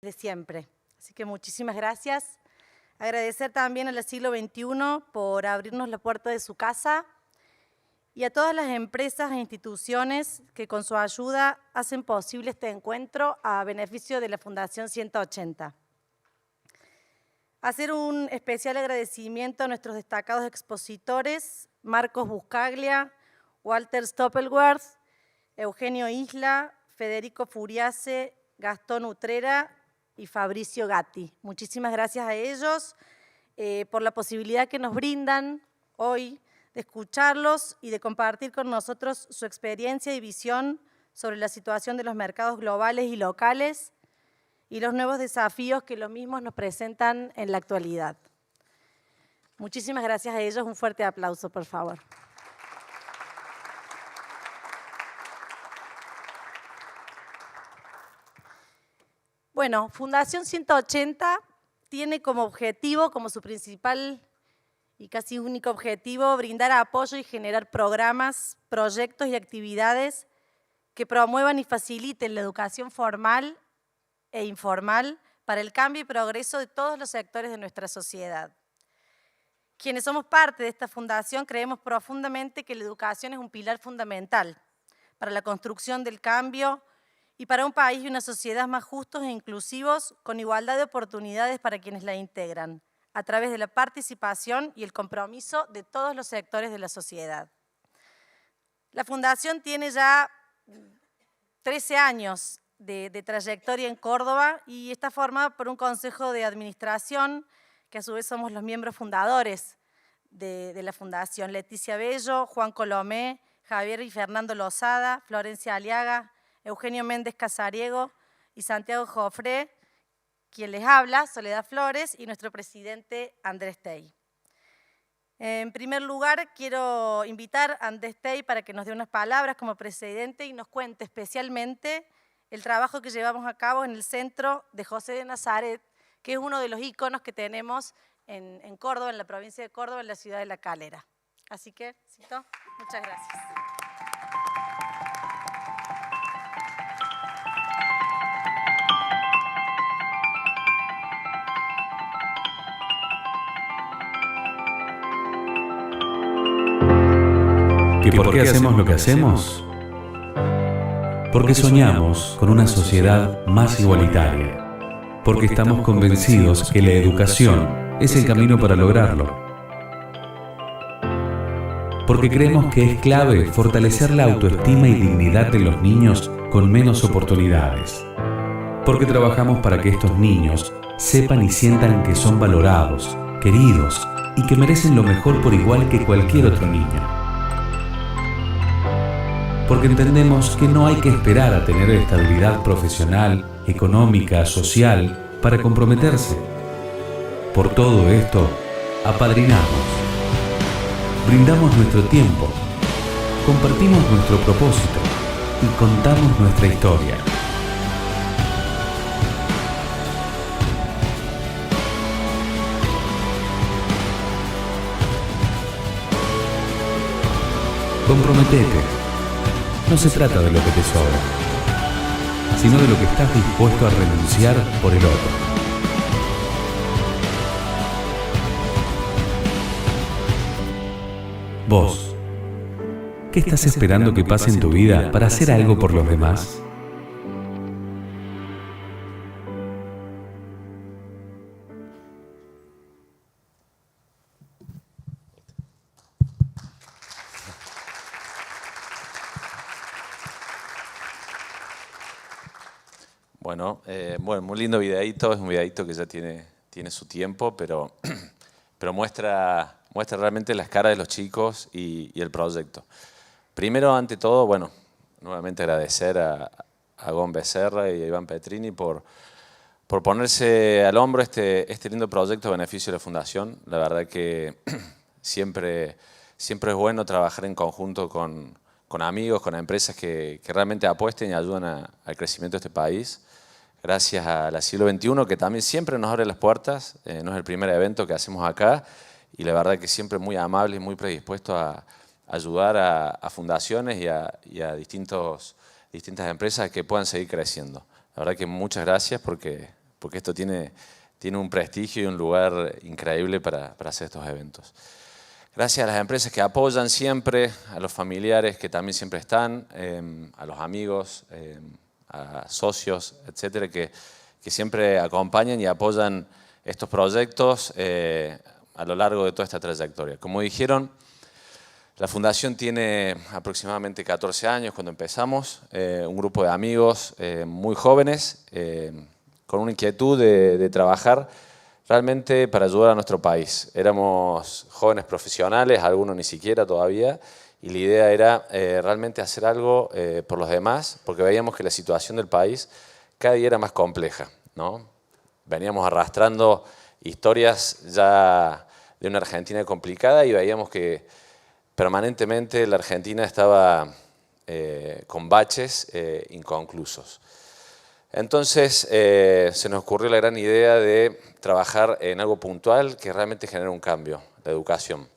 de siempre. Así que muchísimas gracias. Agradecer también al Siglo XXI por abrirnos la puerta de su casa y a todas las empresas e instituciones que con su ayuda hacen posible este encuentro a beneficio de la Fundación 180. Hacer un especial agradecimiento a nuestros destacados expositores, Marcos Buscaglia, Walter Stoppelwerth, Eugenio Isla, Federico Furiase, Gastón Utrera y Fabricio Gatti. Muchísimas gracias a ellos por la posibilidad que nos brindan hoy de escucharlos y de compartir con nosotros su experiencia y visión sobre la situación de los mercados globales y locales y los nuevos desafíos que los mismos nos presentan en la actualidad. Muchísimas gracias a ellos. Un fuerte aplauso, por favor. Bueno, Fundación 180 tiene como objetivo, como su principal y casi único objetivo, brindar apoyo y generar programas, proyectos y actividades que promuevan y faciliten la educación formal e informal para el cambio y progreso de todos los sectores de nuestra sociedad. Quienes somos parte de esta fundación creemos profundamente que la educación es un pilar fundamental para la construcción del cambio y para un país y una sociedad más justos e inclusivos con igualdad de oportunidades para quienes la integran, a través de la participación y el compromiso de todos los sectores de la sociedad. La Fundación tiene ya 13 años de trayectoria en Córdoba y está formada por un consejo de administración, que a su vez somos los miembros fundadores de la Fundación: Leticia Bello, Juan Colomé, Javier y Fernando Lozada, Florencia Aliaga, Eugenio Méndez Casariego y Santiago Jofré, quien les habla, Soledad Flores, y nuestro presidente Andrés Tey. En primer lugar, quiero invitar a Andrés Tey para que nos dé unas palabras como presidente y nos cuente especialmente el trabajo que llevamos a cabo en el Centro de José de Nazaret, que es uno de los íconos que tenemos en Córdoba, en la provincia de Córdoba, en la ciudad de La Calera. Así que, Cito, muchas gracias. ¿Que por qué hacemos lo que hacemos? Porque soñamos con una sociedad más igualitaria. Porque estamos convencidos que la educación es el camino para lograrlo. Porque creemos que es clave fortalecer la autoestima y dignidad de los niños con menos oportunidades. Porque trabajamos para que estos niños sepan y sientan que son valorados, queridos y que merecen lo mejor por igual que cualquier otro niño. Porque entendemos que no hay que esperar a tener estabilidad profesional, económica, social, para comprometerse. Por todo esto, apadrinamos. Brindamos nuestro tiempo, compartimos nuestro propósito y contamos nuestra historia. Comprometete. No se trata de lo que te sobra, sino de lo que estás dispuesto a renunciar por el otro. Vos, ¿qué estás esperando que pase en tu vida para hacer algo por los demás? Bueno, muy lindo videíto, es un videíto que ya tiene su tiempo, pero muestra realmente las caras de los chicos y el proyecto. Primero, ante todo, bueno, nuevamente agradecer a Gon Becerra y a Iván Petrini por ponerse al hombro este lindo proyecto a beneficio de la Fundación. La verdad que siempre es bueno trabajar en conjunto con amigos, con empresas que realmente apuesten y ayudan al crecimiento de este país. Gracias a la Siglo XXI, que también siempre nos abre las puertas. No es el primer evento que hacemos acá y la verdad que siempre muy amable y muy predispuesto a ayudar a fundaciones y a distintas empresas que puedan seguir creciendo. La verdad que muchas gracias porque porque esto tiene un prestigio y un lugar increíble para hacer estos eventos. Gracias a las empresas que apoyan siempre, a los familiares que también siempre están, a los amigos, a socios, etcétera, que siempre acompañan y apoyan estos proyectos a lo largo de toda esta trayectoria. Como dijeron, la Fundación tiene aproximadamente 14 años cuando empezamos, un grupo de amigos muy jóvenes, con una inquietud de trabajar realmente para ayudar a nuestro país. Éramos jóvenes profesionales, algunos ni siquiera todavía, y la idea era realmente hacer algo por los demás, porque veíamos que la situación del país cada día era más compleja, ¿no? Veníamos arrastrando historias ya de una Argentina complicada y veíamos que permanentemente la Argentina estaba con baches inconclusos. Entonces se nos ocurrió la gran idea de trabajar en algo puntual que realmente genera un cambio, la educación.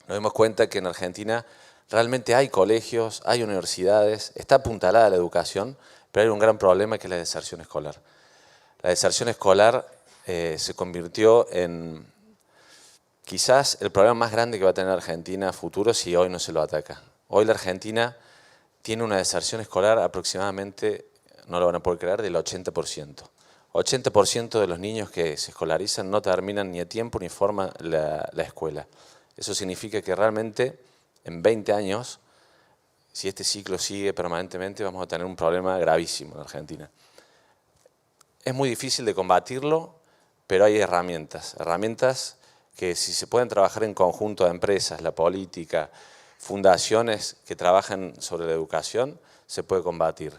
Nos dimos cuenta que en Argentina realmente hay colegios, hay universidades, está apuntalada la educación, pero hay un gran problema que es la deserción escolar. La deserción escolar se convirtió en quizás el problema más grande que va a tener Argentina a futuro si hoy no se lo ataca. Hoy la Argentina tiene una deserción escolar aproximadamente, no lo van a poder creer, del 80%. 80% de los niños que se escolarizan no terminan ni a tiempo ni forman la escuela. Eso significa que realmente en 20 años, si este ciclo sigue permanentemente, vamos a tener un problema gravísimo en Argentina. Es muy difícil de combatirlo, pero hay herramientas que si se pueden trabajar en conjunto de empresas, la política, fundaciones que trabajan sobre la educación, se puede combatir.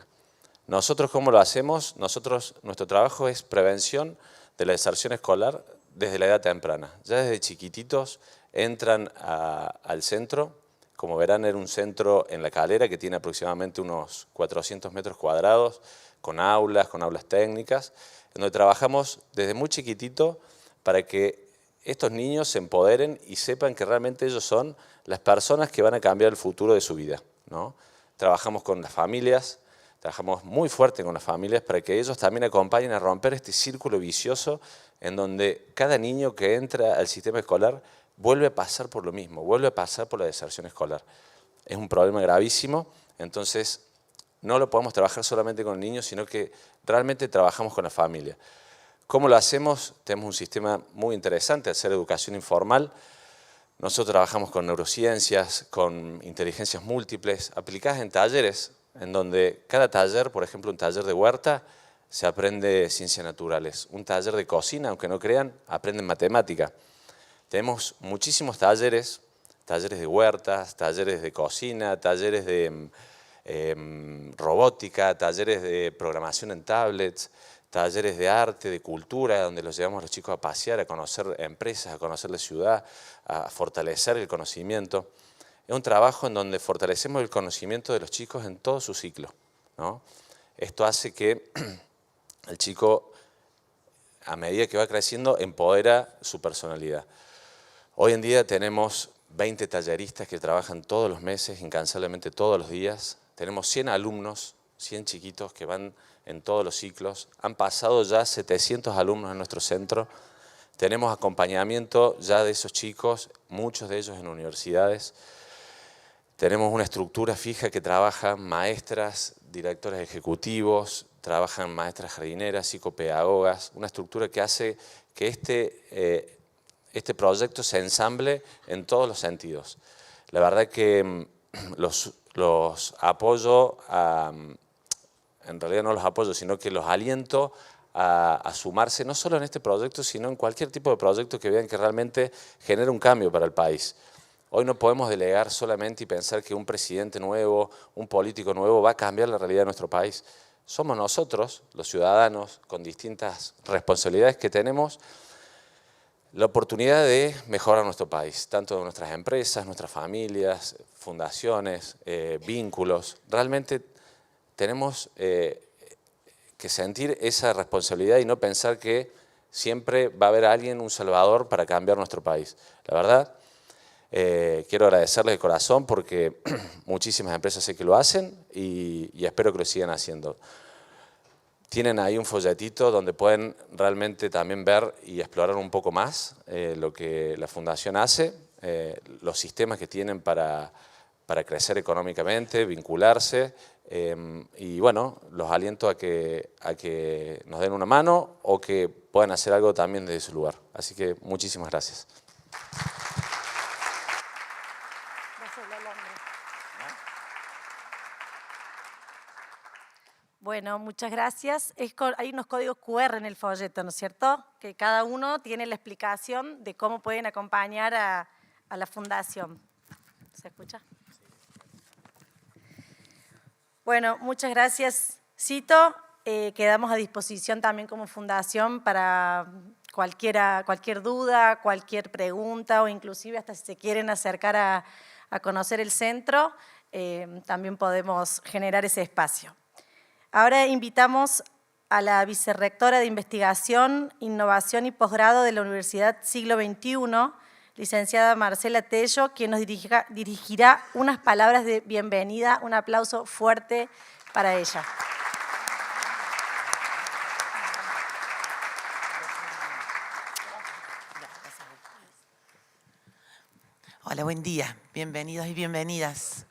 Nosotros, ¿cómo lo hacemos? Nuestro trabajo es prevención de la deserción escolar desde la edad temprana. Ya desde chiquititos entran al centro. Como verán, era un centro en La Calera que tiene aproximadamente unos 400 metros cuadrados, con aulas técnicas, en donde trabajamos desde muy chiquitito para que estos niños se empoderen y sepan que realmente ellos son las personas que van a cambiar el futuro de su vida, ¿no? Trabajamos con las familias, trabajamos muy fuerte con las familias para que ellos también acompañen a romper este círculo vicioso en donde cada niño que entra al sistema escolar vuelve a pasar por lo mismo, vuelve a pasar por la deserción escolar. Es un problema gravísimo, entonces no lo podemos trabajar solamente con niños, sino que realmente trabajamos con la familia. ¿Cómo lo hacemos? Tenemos un sistema muy interesante, hacer educación informal. Nosotros trabajamos con neurociencias, con inteligencias múltiples, aplicadas en talleres, en donde cada taller, por ejemplo, un taller de huerta, se aprende ciencias naturales. Un taller de cocina, aunque no crean, aprenden matemática. Tenemos muchísimos talleres de huertas, talleres de cocina, talleres de robótica, talleres de programación en tablets, talleres de arte, de cultura, donde los llevamos a los chicos a pasear, a conocer empresas, a conocer la ciudad, a fortalecer el conocimiento. Es un trabajo en donde fortalecemos el conocimiento de los chicos en todo su ciclo, ¿no? Esto hace que el chico, a medida que va creciendo, empodera su personalidad. Hoy en día tenemos 20 talleristas que trabajan todos los meses, incansablemente todos los días. Tenemos 100 alumnos, 100 chiquitos que van en todos los ciclos. Han pasado ya 700 alumnos en nuestro centro. Tenemos acompañamiento ya de esos chicos, muchos de ellos en universidades. Tenemos una estructura fija que trabajan maestras, directores ejecutivos, trabajan maestras jardineras, psicopedagogas, una estructura que hace que este proyecto se ensamble en todos los sentidos. La verdad que los apoyo, en realidad no los apoyo, sino que los aliento a sumarse no solo en este proyecto, sino en cualquier tipo de proyecto que vean que realmente genera un cambio para el país. Hoy no podemos delegar solamente y pensar que un presidente nuevo, un político nuevo va a cambiar la realidad de nuestro país. Somos nosotros, los ciudadanos, con distintas responsabilidades que tenemos, la oportunidad de mejorar nuestro país, tanto nuestras empresas, nuestras familias, fundaciones, vínculos. Realmente tenemos que sentir esa responsabilidad y no pensar que siempre va a haber alguien, un salvador, para cambiar nuestro país. La verdad, quiero agradecerles de corazón porque muchísimas empresas sé que lo hacen y espero que lo sigan haciendo. tienen ahí un folletito donde pueden realmente también ver y explorar un poco más lo que la Fundación hace, los sistemas que tienen para crecer económicamente, vincularse, y bueno, los aliento a que nos den una mano o que puedan hacer algo también desde su lugar. Así que muchísimas gracias. Bueno, muchas gracias. Hay unos códigos QR en el folleto, ¿no es cierto? Que cada uno tiene la explicación de cómo pueden acompañar a la Fundación. ¿Se escucha? Bueno, muchas gracias, Cito. Quedamos a disposición también como Fundación para cualquier duda, cualquier pregunta o inclusive hasta si se quieren acercar a conocer el centro, también podemos generar ese espacio. Ahora invitamos a la vicerrectora de Investigación, Innovación y Posgrado de la Universidad Siglo XXI, licenciada Marcela Tello, quien nos dirigirá unas palabras de bienvenida. Un aplauso fuerte para ella. Hola, buen día. Bienvenidos y bienvenidas.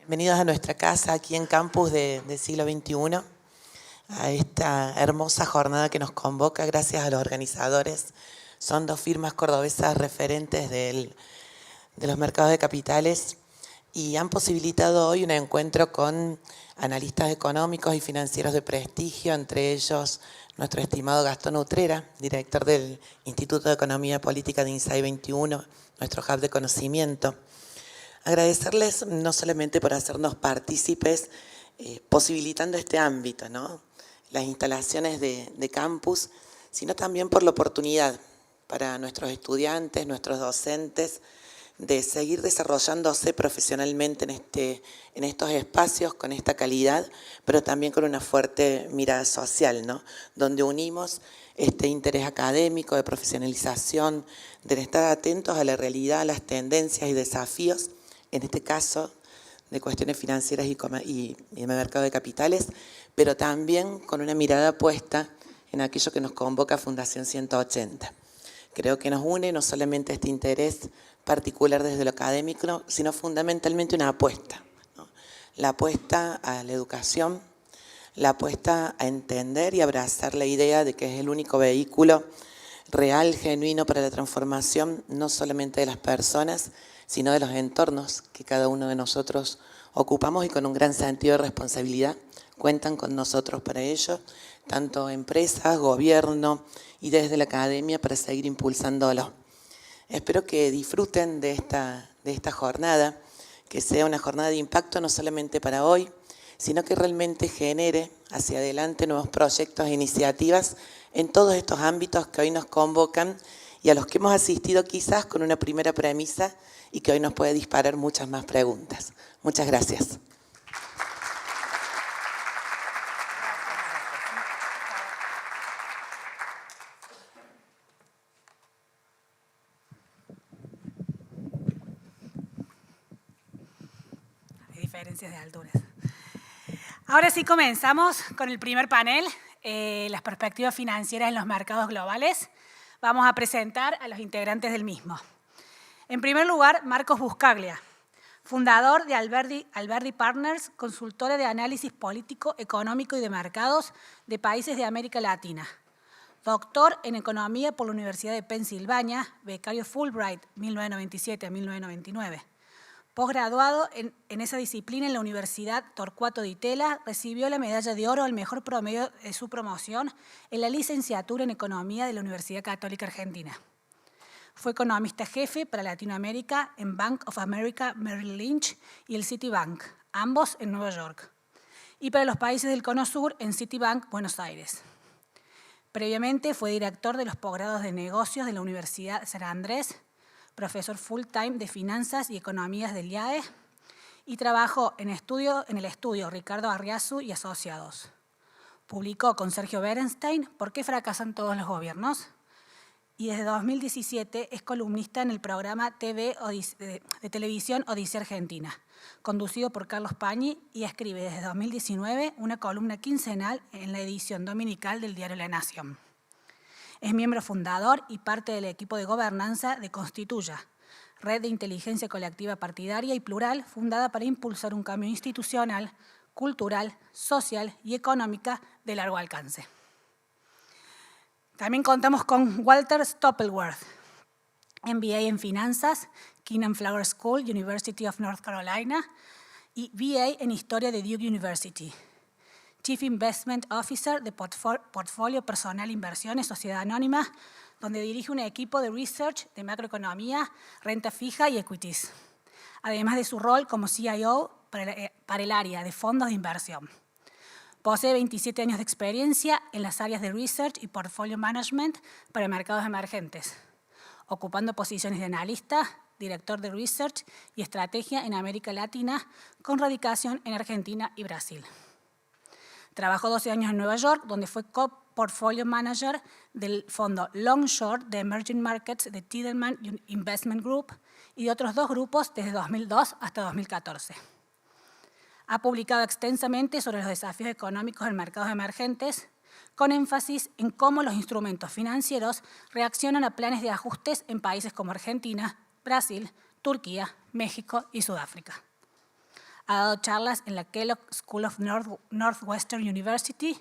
Bienvenidos a nuestra casa aquí en Campus de Siglo XXI, a esta hermosa jornada que nos convoca gracias a los organizadores. Son 2 firmas cordobesas referentes de los mercados de capitales y han posibilitado hoy un encuentro con analistas económicos y financieros de prestigio, entre ellos nuestro estimado Gastón Utrera, director del Instituto de Economía Política de INSAE 21, nuestro hub de conocimiento. Agradecerles no solamente por hacernos partícipes, posibilitando este ámbito, ¿no? Las instalaciones de campus, sino también por la oportunidad para nuestros estudiantes, nuestros docentes, de seguir desarrollándose profesionalmente en estos espacios con esta calidad, pero también con una fuerte mirada social, ¿no? Donde unimos este interés académico, de profesionalización, de estar atentos a la realidad, a las tendencias y desafíos, en este caso de cuestiones financieras y de mercado de capitales, pero también con una mirada puesta en aquello que nos convoca Fundación 180. Creo que nos une no solamente este interés particular desde lo académico, sino fundamentalmente una apuesta, ¿no? La apuesta a la educación, la apuesta a entender y abrazar la idea de que es el único vehículo real, genuino para la transformación, no solamente de las personas, sino de los entornos que cada uno de nosotros ocupamos y con un gran sentido de responsabilidad cuentan con nosotros para ello, tanto empresas, gobierno y desde la academia para seguir impulsándolo. Espero que disfruten de esta jornada, que sea una jornada de impacto no solamente para hoy, sino que realmente genere hacia adelante nuevos proyectos e iniciativas en todos estos ámbitos que hoy nos convocan y a los que hemos asistido quizás con una primera premisa y que hoy nos puede disparar muchas más preguntas. Muchas gracias. Hay diferencias de alturas. Ahora sí comenzamos con el primer panel, las perspectivas financieras en los mercados globales. Vamos a presentar a los integrantes del mismo. En primer lugar, Marcos Buscaglia, fundador de Alberdi Partners, consultora de análisis político, económico y de mercados de países de América Latina. Doctor en Economía por la Universidad de Pensilvania, becario Fulbright 1997 a 1999. Posgraduado en esa disciplina en la Universidad Torcuato Di Tella, recibió la medalla de oro al mejor promedio de su promoción en la licenciatura en Economía de la Universidad Católica Argentina. Fue economista jefe para Latinoamérica en Bank of America Merrill Lynch y el Citibank, ambos en Nueva York, y para los países del Cono Sur en Citibank Buenos Aires. Previamente fue director de los posgrados de negocios de la Universidad San Andrés, profesor full-time de Finanzas y Economías del IAE, y trabajó en el estudio Ricardo Arriazu y Asociados. Publicó con Sergio Berenstein ¿Por qué fracasan todos los gobiernos?, y desde 2017 es columnista en el programa de televisión Odisea Argentina, conducido por Carlos Pañi, y escribe desde 2019 una columna quincenal en la edición dominical del diario La Nación. Es miembro fundador y parte del equipo de gobernanza de Constituya, red de inteligencia colectiva partidaria y plural fundada para impulsar un cambio institucional, cultural, social y económica de largo alcance. También contamos con Walter Stoppelwerth, MBA en Finanzas, Keenan Flower School, University of North Carolina, y BA en Historia de Duke University. Chief Investment Officer de Portfolio Personal Inversiones, Sociedad Anónima, donde dirige un equipo de research de macroeconomía, renta fija y equities, además de su rol como CIO para el área de fondos de inversión. Posee 27 años de experiencia en las áreas de research y portfolio management para mercados emergentes, ocupando posiciones de analista, director de research y estrategia en América Latina, con radicación en Argentina y Brasil. Trabajó 12 años en Nueva York, donde fue co-portfolio manager del fondo Long Short de Emerging Markets de Tiedemann Investment Group y de otros 2 grupos desde 2002 hasta 2014. Ha publicado extensamente sobre los desafíos económicos en mercados emergentes, con énfasis en cómo los instrumentos financieros reaccionan a planes de ajustes en países como Argentina, Brasil, Turquía, México y Sudáfrica. Ha dado charlas en la Kellogg School of Northwestern University,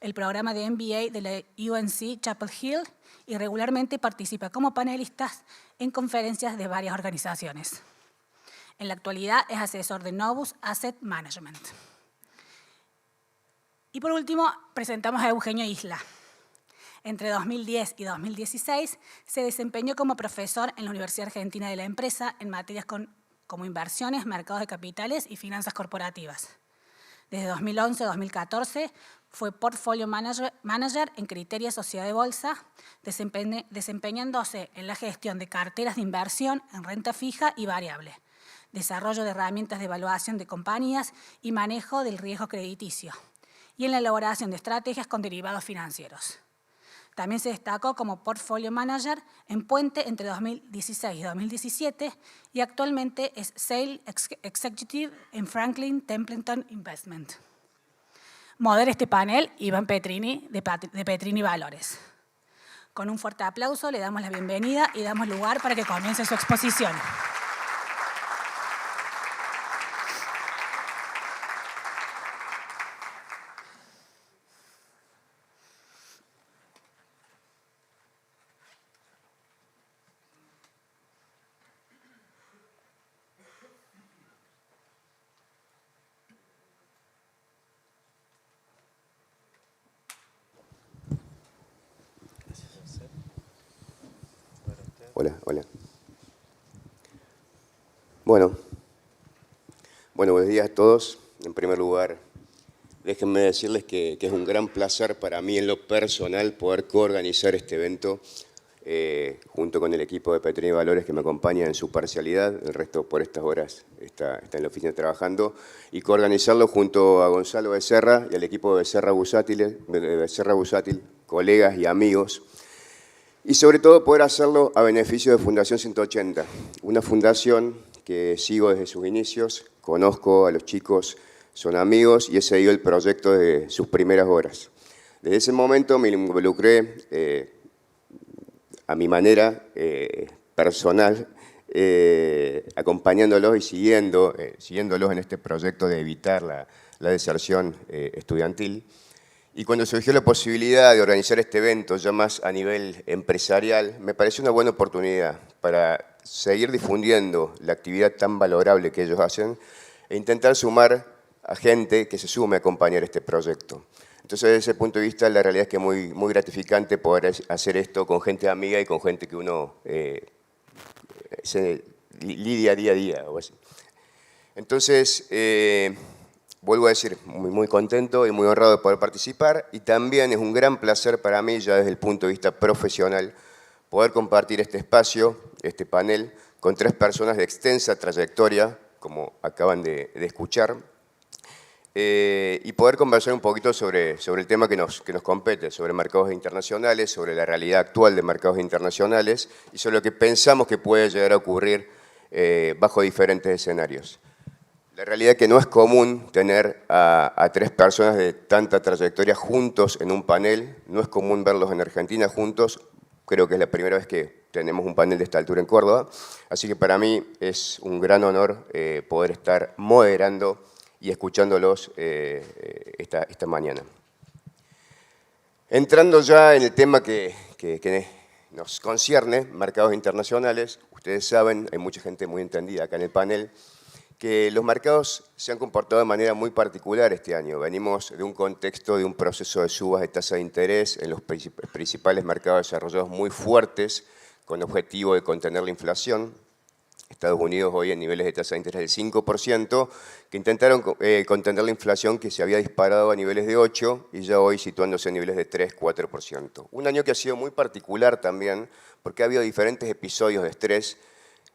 el programa de MBA de la UNC Chapel Hill, y regularmente participa como panelista en conferencias de varias organizaciones. En la actualidad es asesor de Novus Asset Management. Y por último, presentamos a Eugenio Isla. Entre 2010 y 2016 se desempeñó como profesor en la Universidad Argentina de la Empresa en materias como inversiones, mercados de capitales y finanzas corporativas. Desde 2011 a 2014 fue Portfolio Manager en Criteria Sociedad de Bolsa, desempeñándose en la gestión de carteras de inversión en renta fija y variable, desarrollo de herramientas de evaluación de compañías y manejo del riesgo crediticio, y en la elaboración de estrategias con derivados financieros. También se destacó como Portfolio Manager en Puente entre 2016 y 2017 y actualmente es Sales Executive en Franklin Templeton Investment. Modera este panel Iván Petrini de Petrini Valores. Con un fuerte aplauso le damos la bienvenida y damos lugar para que comience su exposición. Hola. Bueno, buenos días a todos. En primer lugar, déjenme decirles que es un gran placer para mí en lo personal poder coorganizar este evento junto con el equipo de Petrini Valores que me acompaña en su parcialidad. El resto por estas horas está en la oficina trabajando. Y coorganizarlo junto a Gonzalo Becerra y al equipo de Becerra Busátil, colegas y amigos. Y sobre todo poder hacerlo a beneficio de Fundación 180, una fundación que sigo desde sus inicios, conozco a los chicos, son amigos y he seguido el proyecto desde sus primeras horas. Desde ese momento me involucré a mi manera personal, acompañándolos y siguiéndolos en este proyecto de evitar la deserción estudiantil. Y cuando surgió la posibilidad de organizar este evento, ya más a nivel empresarial, me pareció una buena oportunidad para seguir difundiendo la actividad tan valorable que ellos hacen e intentar sumar a gente que se sume a acompañar este proyecto. Entonces, desde ese punto de vista, la realidad es que es muy gratificante poder hacer esto con gente amiga y con gente que uno se lidia día a día. O así. Entonces, vuelvo a decir, muy contento y muy honrado de poder participar, y también es un gran placer para mí, ya desde el punto de vista profesional, poder compartir este espacio, este panel, con 3 personas de extensa trayectoria, como acaban de escuchar, y poder conversar un poquito sobre el tema que nos compete, sobre mercados internacionales, sobre la realidad actual de mercados internacionales y sobre lo que pensamos que puede llegar a ocurrir bajo diferentes escenarios. La realidad es que no es común tener a 3 personas de tanta trayectoria juntos en un panel, no es común verlos en Argentina juntos, creo que es la primera vez que tenemos un panel de esta altura en Córdoba, así que para mí es un gran honor poder estar moderando y escuchándolos esta mañana. Entrando ya en el tema que nos concierne, mercados internacionales, ustedes saben, hay mucha gente muy entendida acá en el panel, que los mercados se han comportado de manera muy particular este año. Venimos de un contexto de un proceso de subas de tasa de interés en los principales mercados desarrollados muy fuertes, con objetivo de contener la inflación. Estados Unidos hoy en niveles de tasa de interés del 5%, que intentaron contener la inflación que se había disparado a niveles de 8% y ya hoy situándose a niveles de 3-4%. Un año que ha sido muy particular también, porque ha habido diferentes episodios de estrés.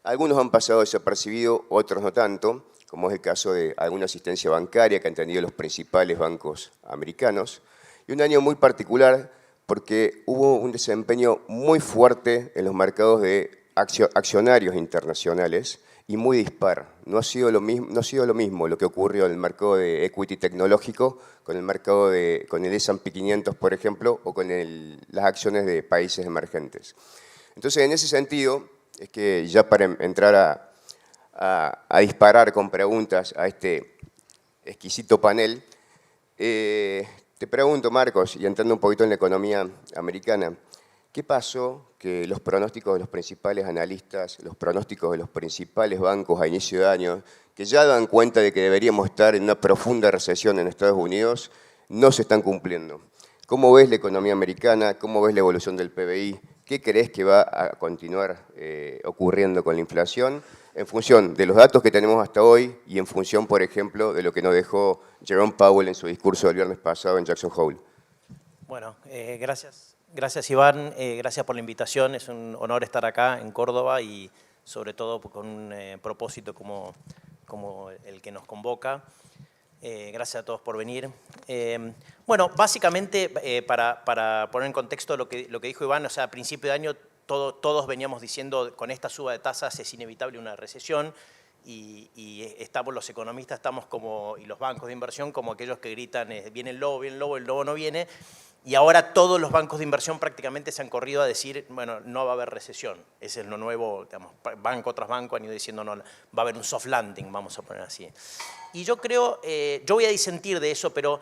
Algunos han pasado desapercibidos, otros no tanto, como es el caso de alguna asistencia bancaria que han tenido los principales bancos americanos. Y un año muy particular porque hubo un desempeño muy fuerte en los mercados de accionarios internacionales y muy dispar. No ha sido lo mismo lo que ocurrió en el mercado de equity tecnológico con el mercado con el S&P 500, por ejemplo, o con las acciones de países emergentes. Entonces, en ese sentido, es que ya para entrar a disparar con preguntas a este exquisito panel, te pregunto, Marcos, y entrando un poquito en la economía americana, ¿qué pasó que los pronósticos de los principales analistas, los pronósticos de los principales bancos a inicio de año, que ya dan cuenta de que deberíamos estar en una profunda recesión en Estados Unidos, no se están cumpliendo? ¿Cómo ves la economía americana? ¿Cómo ves la evolución del PBI? ¿Qué crees que va a continuar ocurriendo con la inflación en función de los datos que tenemos hasta hoy y en función, por ejemplo, de lo que nos dejó Jerome Powell en su discurso del viernes pasado en Jackson Hole? Bueno, gracias. Gracias, Iván. Gracias por la invitación. Es un honor estar acá en Córdoba y sobre todo con un propósito como el que nos convoca. Gracias a todos por venir. Bueno, básicamente, para poner en contexto lo que dijo Iván, o sea, a principio de año todos veníamos diciendo con esta suba de tasas es inevitable una recesión y estamos los economistas y los bancos de inversión como aquellos que gritan viene el lobo no viene. Y ahora todos los bancos de inversión prácticamente se han corrido a decir, bueno, no va a haber recesión. Ese es lo nuevo, digamos, banco tras banco han ido diciendo, no, va a haber un soft landing, vamos a poner así. Y yo creo, yo voy a disentir de eso, pero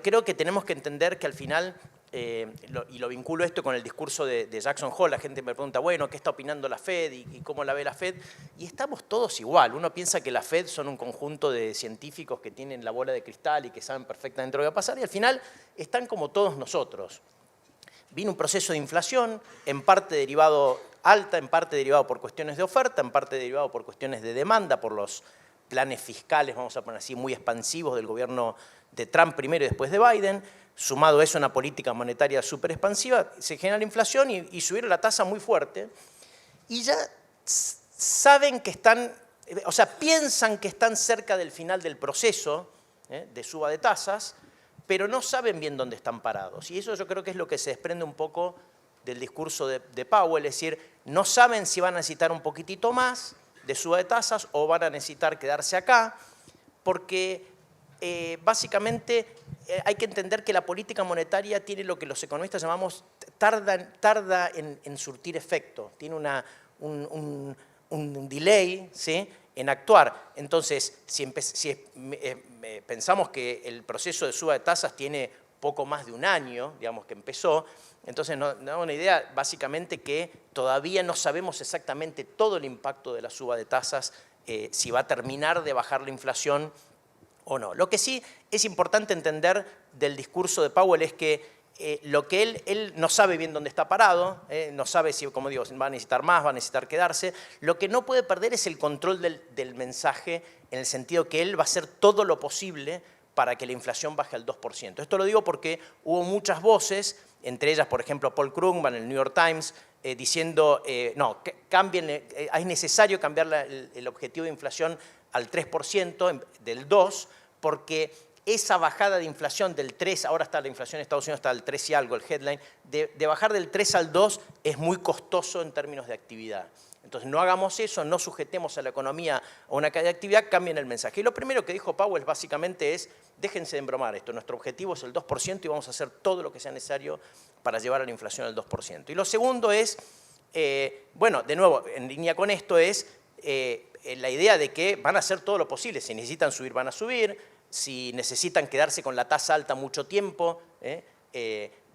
creo que tenemos que entender que al final, y lo vinculo esto con el discurso de Jackson Hole, la gente me pregunta, bueno, ¿qué está opinando la Fed y cómo la ve la Fed? Y estamos todos igual. Uno piensa que la Fed son un conjunto de científicos que tienen la bola de cristal y que saben perfectamente lo que va a pasar, y al final están como todos nosotros. Vino un proceso de inflación, en parte derivado alta, en parte derivado por cuestiones de oferta, en parte derivado por cuestiones de demanda, por los planes fiscales, vamos a poner así, muy expansivos del gobierno de Trump primero y después de Biden. Sumado eso a una política monetaria súper expansiva, se genera la inflación y subieron la tasa muy fuerte. Y ya saben que están, o sea, piensan que están cerca del final del proceso de suba de tasas, pero no saben bien dónde están parados. Y eso yo creo que es lo que se desprende un poco del discurso de Powell, es decir, no saben si van a necesitar un poquitito más de suba de tasas o van a necesitar quedarse acá, porque básicamente hay que entender que la política monetaria tiene lo que los economistas llamamos, tarda en surtir efecto, tiene un delay, ¿sí?, en actuar. Entonces, si pensamos que el proceso de suba de tasas tiene poco más de un año, digamos, que empezó, entonces nos da una idea básicamente que todavía no sabemos exactamente todo el impacto de la suba de tasas, si va a terminar de bajar la inflación o no. Lo que sí es importante entender del discurso de Powell es que lo que él no sabe bien dónde está parado, no sabe si, como digo, va a necesitar más, va a necesitar quedarse. Lo que no puede perder es el control del mensaje, en el sentido que él va a hacer todo lo posible para que la inflación baje al 2%. Esto lo digo porque hubo muchas voces, entre ellas, por ejemplo, Paul Krugman en el New York Times, diciendo, no, cambien, es necesario cambiar el objetivo de inflación al 3% del 2%, porque esa bajada de inflación del 3, ahora está la inflación en Estados Unidos, está al 3 y algo, el headline, de bajar del 3 al 2 es muy costoso en términos de actividad. Entonces no hagamos eso, no sujetemos a la economía a una caída de actividad, cambien el mensaje. Y lo primero que dijo Powell básicamente es, déjense de embromar esto, nuestro objetivo es el 2% y vamos a hacer todo lo que sea necesario para llevar a la inflación al 2%. Y lo segundo es, bueno, de nuevo, en línea con esto es la idea de que van a hacer todo lo posible, si necesitan subir van a subir, si necesitan quedarse con la tasa alta mucho tiempo,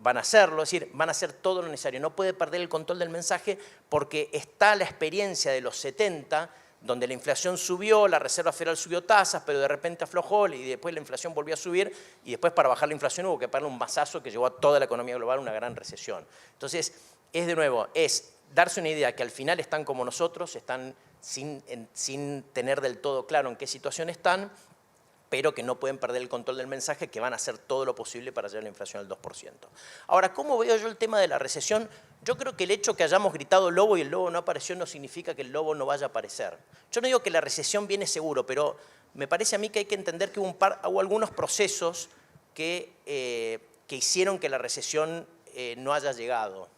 van a hacerlo, es decir, van a hacer todo lo necesario. No puede perder el control del mensaje porque está la experiencia de los 70, donde la inflación subió, la Reserva Federal subió tasas, pero de repente aflojó y después la inflación volvió a subir y después para bajar la inflación hubo que pagarle un mazazo que llevó a toda la economía global a una gran recesión. Entonces, es de nuevo, es darse una idea que al final están como nosotros, están sin tener del todo claro en qué situación están, pero que no pueden perder el control del mensaje, que van a hacer todo lo posible para llevar la inflación al 2%. Ahora, ¿cómo veo yo el tema de la recesión? Yo creo que el hecho que hayamos gritado lobo y el lobo no apareció no significa que el lobo no vaya a aparecer. Yo no digo que la recesión viene seguro, pero me parece a mí que hay que entender que hubo algunos procesos que hicieron que la recesión no haya llegado.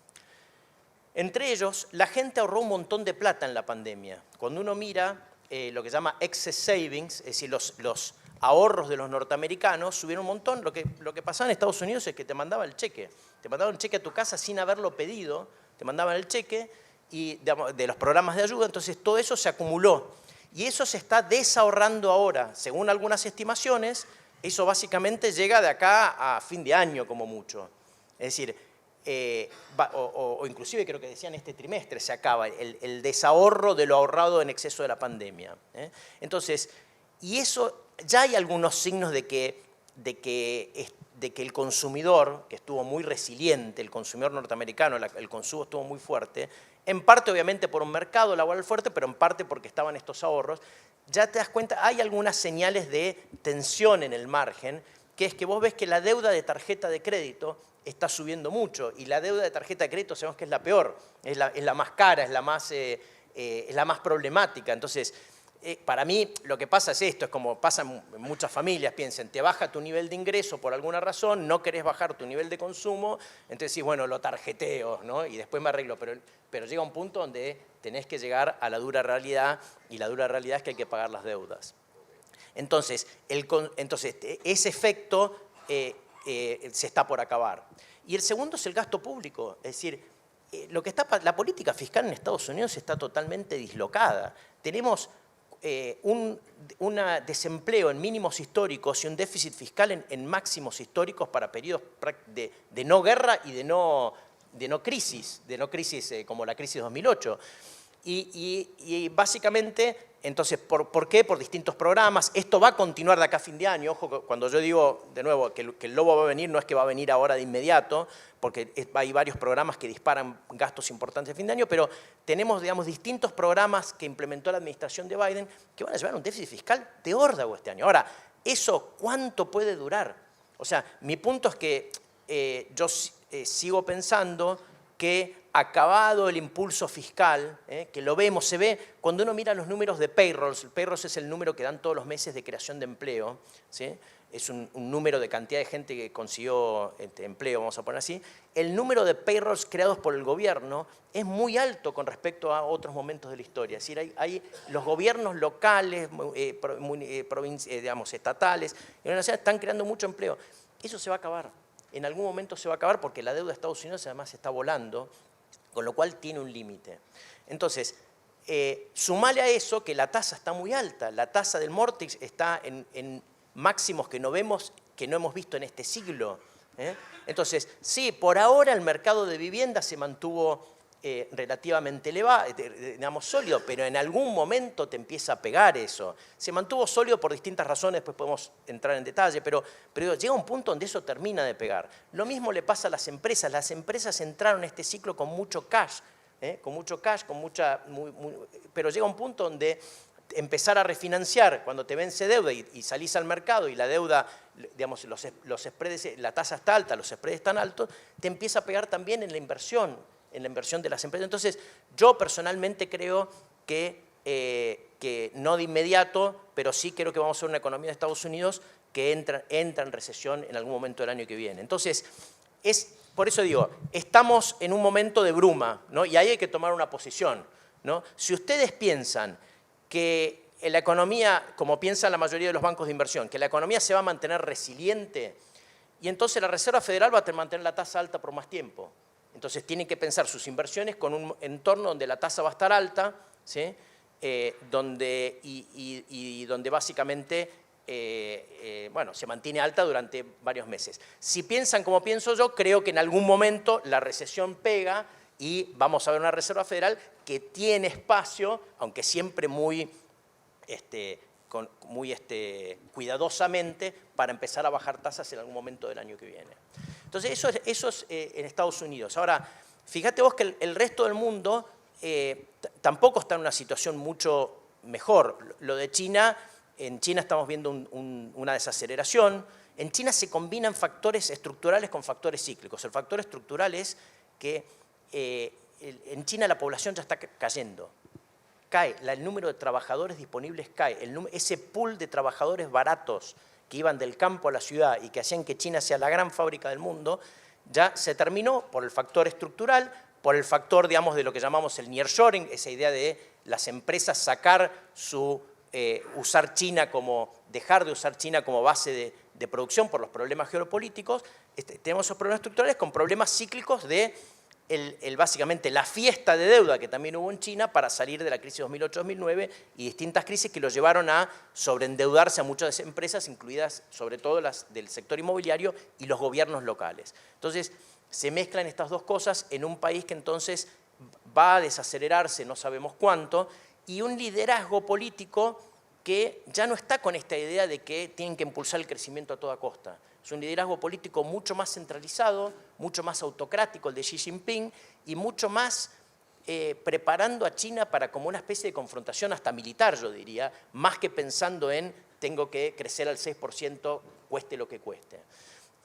Entre ellos, la gente ahorró un montón de plata en la pandemia. Cuando uno mira lo que se llama excess savings, es decir, los ahorros de los norteamericanos subieron un montón. Lo que pasaba en Estados Unidos es que te mandaban el cheque. Te mandaban el cheque a tu casa sin haberlo pedido, te mandaban el cheque y de los programas de ayuda, entonces todo eso se acumuló. Y eso se está desahorrando ahora. Según algunas estimaciones, eso básicamente llega de acá a fin de año como mucho. Es decir, o inclusive creo que decían este trimestre se acaba el desahorro de lo ahorrado en exceso de la pandemia. Entonces, y eso ya hay algunos signos de que el consumidor, que estuvo muy resiliente, el consumidor norteamericano, el consumo estuvo muy fuerte, en parte obviamente por un mercado laboral fuerte, pero en parte porque estaban estos ahorros, ya te das cuenta, hay algunas señales de tensión en el margen, que es que vos ves que la deuda de tarjeta de crédito está subiendo mucho, y la deuda de tarjeta de crédito sabemos que es la peor, es la más cara, es la más problemática. Entonces, para mí lo que pasa es esto, es como pasa en muchas familias, piensen, te baja tu nivel de ingreso por alguna razón, no querés bajar tu nivel de consumo, entonces sí, bueno, lo tarjeteo, ¿no? Y después me arreglo, pero llega un punto donde tenés que llegar a la dura realidad, y la dura realidad es que hay que pagar las deudas. Entonces ese efecto se está por acabar. Y el segundo es el gasto público, es decir, la política fiscal en Estados Unidos está totalmente dislocada. Tenemos un desempleo en mínimos históricos y un déficit fiscal en máximos históricos para periodos de no guerra y de no crisis como la crisis de 2008. Y básicamente, entonces, ¿por qué? Por distintos programas. Esto va a continuar de acá a fin de año. Ojo, cuando yo digo, de nuevo, que el lobo va a venir, no es que va a venir ahora de inmediato, porque hay varios programas que disparan gastos importantes a fin de año, pero tenemos, digamos, distintos programas que implementó la administración de Biden que van a llevar un déficit fiscal de órdago este año. Ahora, ¿eso cuánto puede durar? O sea, mi punto es que yo sigo pensando que acabado el impulso fiscal, que lo vemos, se ve cuando uno mira los números de payrolls. El payrolls es el número que dan todos los meses de creación de empleo, ¿sí? Es un número de cantidad de gente que consiguió empleo, vamos a poner así. El número de payrolls creados por el gobierno es muy alto con respecto a otros momentos de la historia. Es decir, hay los gobiernos locales, digamos, estatales, están creando mucho empleo. Eso se va a acabar. En algún momento se va a acabar porque la deuda de Estados Unidos además está volando, con lo cual tiene un límite. Entonces, sumale a eso que la tasa está muy alta. La tasa del Mortgage está en máximos que no hemos visto en este siglo. Entonces, sí, por ahora el mercado de vivienda se mantuvo relativamente elevado, digamos sólido, pero en algún momento te empieza a pegar eso. Se mantuvo sólido por distintas razones, después podemos entrar en detalle, pero llega un punto donde eso termina de pegar. Lo mismo le pasa a las empresas. Las empresas entraron en este ciclo con mucho cash, pero llega un punto donde empezar a refinanciar cuando te vence deuda y salís al mercado y la deuda, digamos, los spreads, la tasa está alta, los spreads están altos, te empieza a pegar también en la inversión de las empresas. Entonces, yo personalmente creo que no de inmediato, pero sí creo que vamos a ser una economía de Estados Unidos que entra en recesión en algún momento del año que viene. Entonces, por eso digo, estamos en un momento de bruma, ¿no? Y ahí hay que tomar una posición, ¿no? Si ustedes piensan que la economía, como piensan la mayoría de los bancos de inversión, que la economía se va a mantener resiliente, y entonces la Reserva Federal va a mantener la tasa alta por más tiempo. Entonces tienen que pensar sus inversiones con un entorno donde la tasa va a estar alta, ¿sí? Donde básicamente bueno, se mantiene alta durante varios meses. Si piensan como pienso yo, creo que en algún momento la recesión pega y vamos a ver una Reserva Federal que tiene espacio, aunque siempre muy cuidadosamente, para empezar a bajar tasas en algún momento del año que viene. Entonces, eso es en Estados Unidos. Ahora, fíjate vos que el resto del mundo tampoco está en una situación mucho mejor. Lo de China, en China estamos viendo una desaceleración. En China se combinan factores estructurales con factores cíclicos. El factor estructural es que en China la población ya está cayendo. Cae, el número de trabajadores disponibles cae. Ese pool de trabajadores baratos que iban del campo a la ciudad y que hacían que China sea la gran fábrica del mundo, ya se terminó por el factor estructural, por el factor, digamos, de lo que llamamos el nearshoring, esa idea de las empresas sacar dejar de usar China como base de producción por los problemas geopolíticos. Tenemos esos problemas estructurales con problemas cíclicos de básicamente la fiesta de deuda que también hubo en China para salir de la crisis 2008-2009 y distintas crisis que los llevaron a sobreendeudarse a muchas empresas, incluidas sobre todo las del sector inmobiliario y los gobiernos locales. Entonces, se mezclan estas dos cosas en un país que entonces va a desacelerarse, no sabemos cuánto, y un liderazgo político que ya no está con esta idea de que tienen que impulsar el crecimiento a toda costa. Es un liderazgo político mucho más centralizado, mucho más autocrático, el de Xi Jinping, y mucho más preparando a China para como una especie de confrontación hasta militar, yo diría, más que pensando en tengo que crecer al 6%, cueste lo que cueste.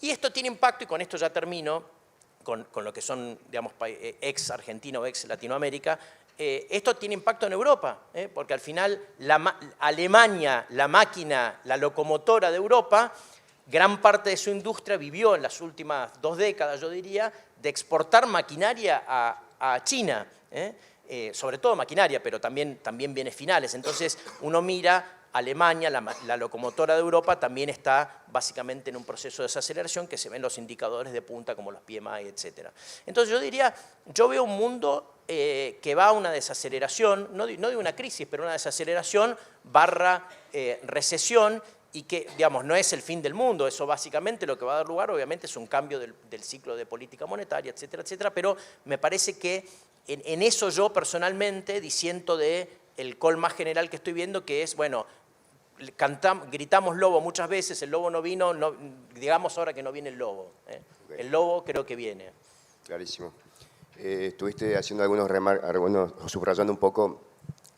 Y esto tiene impacto, y con esto ya termino, con lo que son, digamos, ex Argentina o ex Latinoamérica. Esto tiene impacto en Europa, porque al final Alemania, la máquina, la locomotora de Europa, gran parte de su industria vivió en las últimas 2 décadas, yo diría, de exportar maquinaria a China, sobre todo maquinaria, pero también bienes finales. Entonces uno mira, Alemania, la locomotora de Europa, también está básicamente en un proceso de desaceleración que se ven los indicadores de punta como los PMI, etc. Entonces yo diría, yo veo un mundo que va a una desaceleración, no de una crisis, pero una desaceleración / recesión, y que, digamos, no es el fin del mundo. Eso básicamente lo que va a dar lugar, obviamente, es un cambio del ciclo de política monetaria, etcétera, etcétera, pero me parece que en eso yo personalmente disiento del call más general que estoy viendo, que es, bueno, gritamos lobo muchas veces, el lobo no vino, digamos ahora que no viene el lobo. Okay. El lobo creo que viene. Clarísimo. Estuviste haciendo algunos subrayando un poco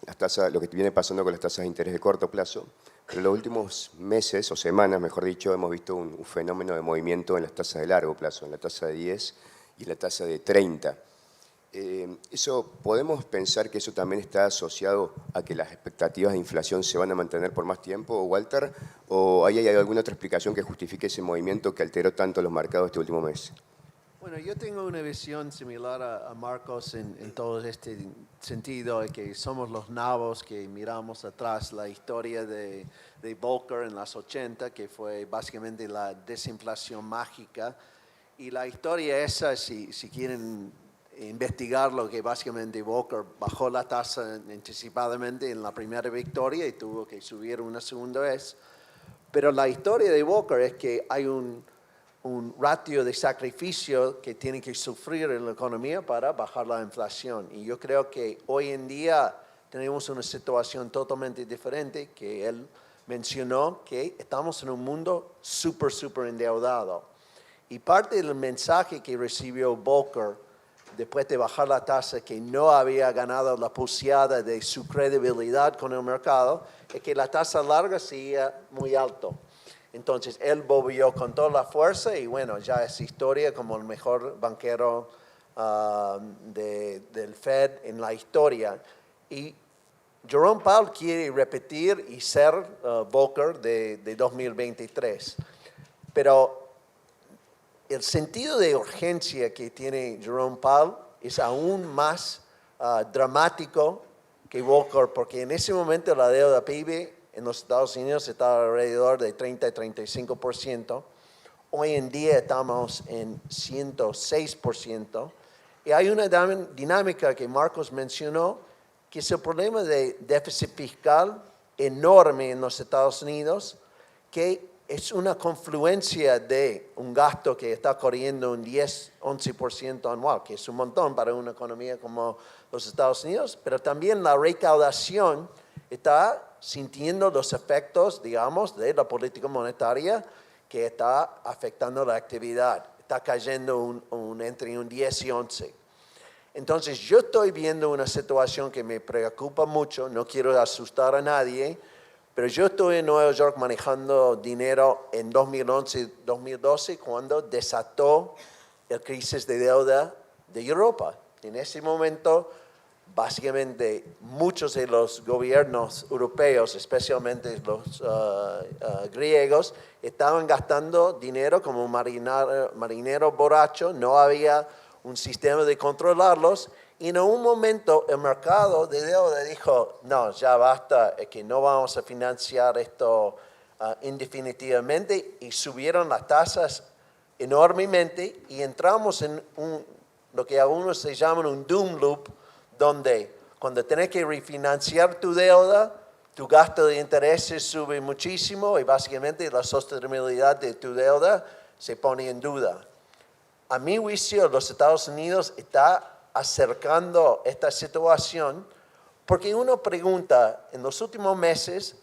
las tasas, lo que viene pasando con las tasas de interés de corto plazo, pero en los últimos meses o semanas, mejor dicho, hemos visto un fenómeno de movimiento en las tasas de largo plazo, en la tasa de 10 y en la tasa de 30. ¿Podemos pensar que eso también está asociado a que las expectativas de inflación se van a mantener por más tiempo, Walter? ¿O hay alguna otra explicación que justifique ese movimiento que alteró tanto los mercados este último mes? Bueno, yo tengo una visión similar a Marcos en todo este sentido, de que somos los nabos que miramos atrás la historia de Volcker en los 80, que fue básicamente la desinflación mágica. Y la historia esa, si quieren investigarlo, que básicamente Volcker bajó la tasa anticipadamente en la primera victoria y tuvo que subir una segunda vez. Pero la historia de Volcker es que hay un ratio de sacrificio que tiene que sufrir en la economía para bajar la inflación. Y yo creo que hoy en día tenemos una situación totalmente diferente, que él mencionó, que estamos en un mundo súper endeudado. Y parte del mensaje que recibió Volcker después de bajar la tasa, que no había ganado la pulseada de su credibilidad con el mercado, es que la tasa larga seguía muy alto. Entonces, él volvió con toda la fuerza y bueno, ya es historia como el mejor banquero del Fed en la historia. Y Jerome Powell quiere repetir y ser Volcker de 2023, pero el sentido de urgencia que tiene Jerome Powell es aún más dramático que Volcker, porque en ese momento la deuda PIB en los Estados Unidos está alrededor de 30-35%. Hoy en día estamos en 106%. Y hay una dinámica que Marcos mencionó, que es el problema de déficit fiscal enorme en los Estados Unidos, que es una confluencia de un gasto que está corriendo un 10-11% anual, que es un montón para una economía como los Estados Unidos, pero también la recaudación está sintiendo los efectos, digamos, de la política monetaria que está afectando la actividad. Está cayendo entre un 10 y 11. Entonces, yo estoy viendo una situación que me preocupa mucho, no quiero asustar a nadie, pero yo estoy en Nueva York manejando dinero en 2011-2012 cuando desató la crisis de deuda de Europa. En ese momento, básicamente, muchos de los gobiernos europeos, especialmente los griegos, estaban gastando dinero como marinero borracho, no había un sistema de controlarlos, y en un momento el mercado de deuda dijo, no, ya basta, es que no vamos a financiar esto indefinitivamente, y subieron las tasas enormemente, y entramos en lo que algunos se llaman un doom loop, donde cuando tenés que refinanciar tu deuda, tu gasto de intereses sube muchísimo y básicamente la sostenibilidad de tu deuda se pone en duda. A mi juicio, los Estados Unidos está acercando esta situación porque uno pregunta, en los últimos meses,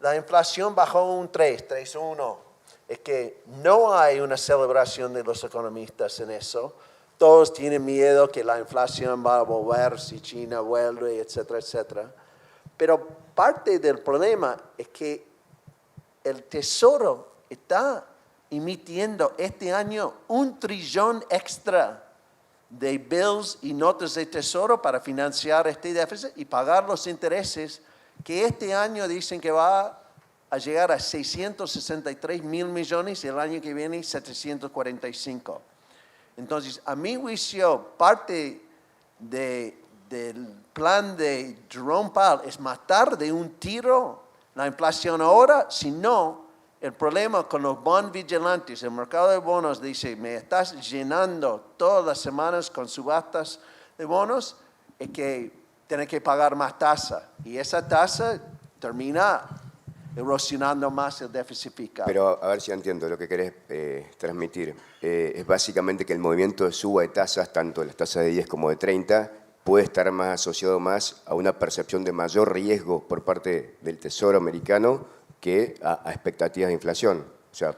la inflación bajó un 3.1. Es que no hay una celebración de los economistas en eso. Todos tienen miedo que la inflación va a volver si China vuelve, etcétera, etcétera. Pero parte del problema es que el Tesoro está emitiendo este año $1 trillón extra de bills y notas de Tesoro para financiar este déficit y pagar los intereses que este año dicen que va a llegar a 663 mil millones y el año que viene 745. Entonces, a mi juicio, parte del plan de Jerome Powell es matar de un tiro la inflación ahora, sino el problema con los bond vigilantes, el mercado de bonos dice, me estás llenando todas las semanas con subastas de bonos, es que tienes que pagar más tasa. Y esa tasa termina erosionando más el déficit fiscal. Pero a ver si entiendo lo que querés transmitir. Es básicamente que el movimiento de suba de tasas, tanto de las tasas de 10 como de 30, puede estar más asociado más a una percepción de mayor riesgo por parte del Tesoro americano que a expectativas de inflación. O sea,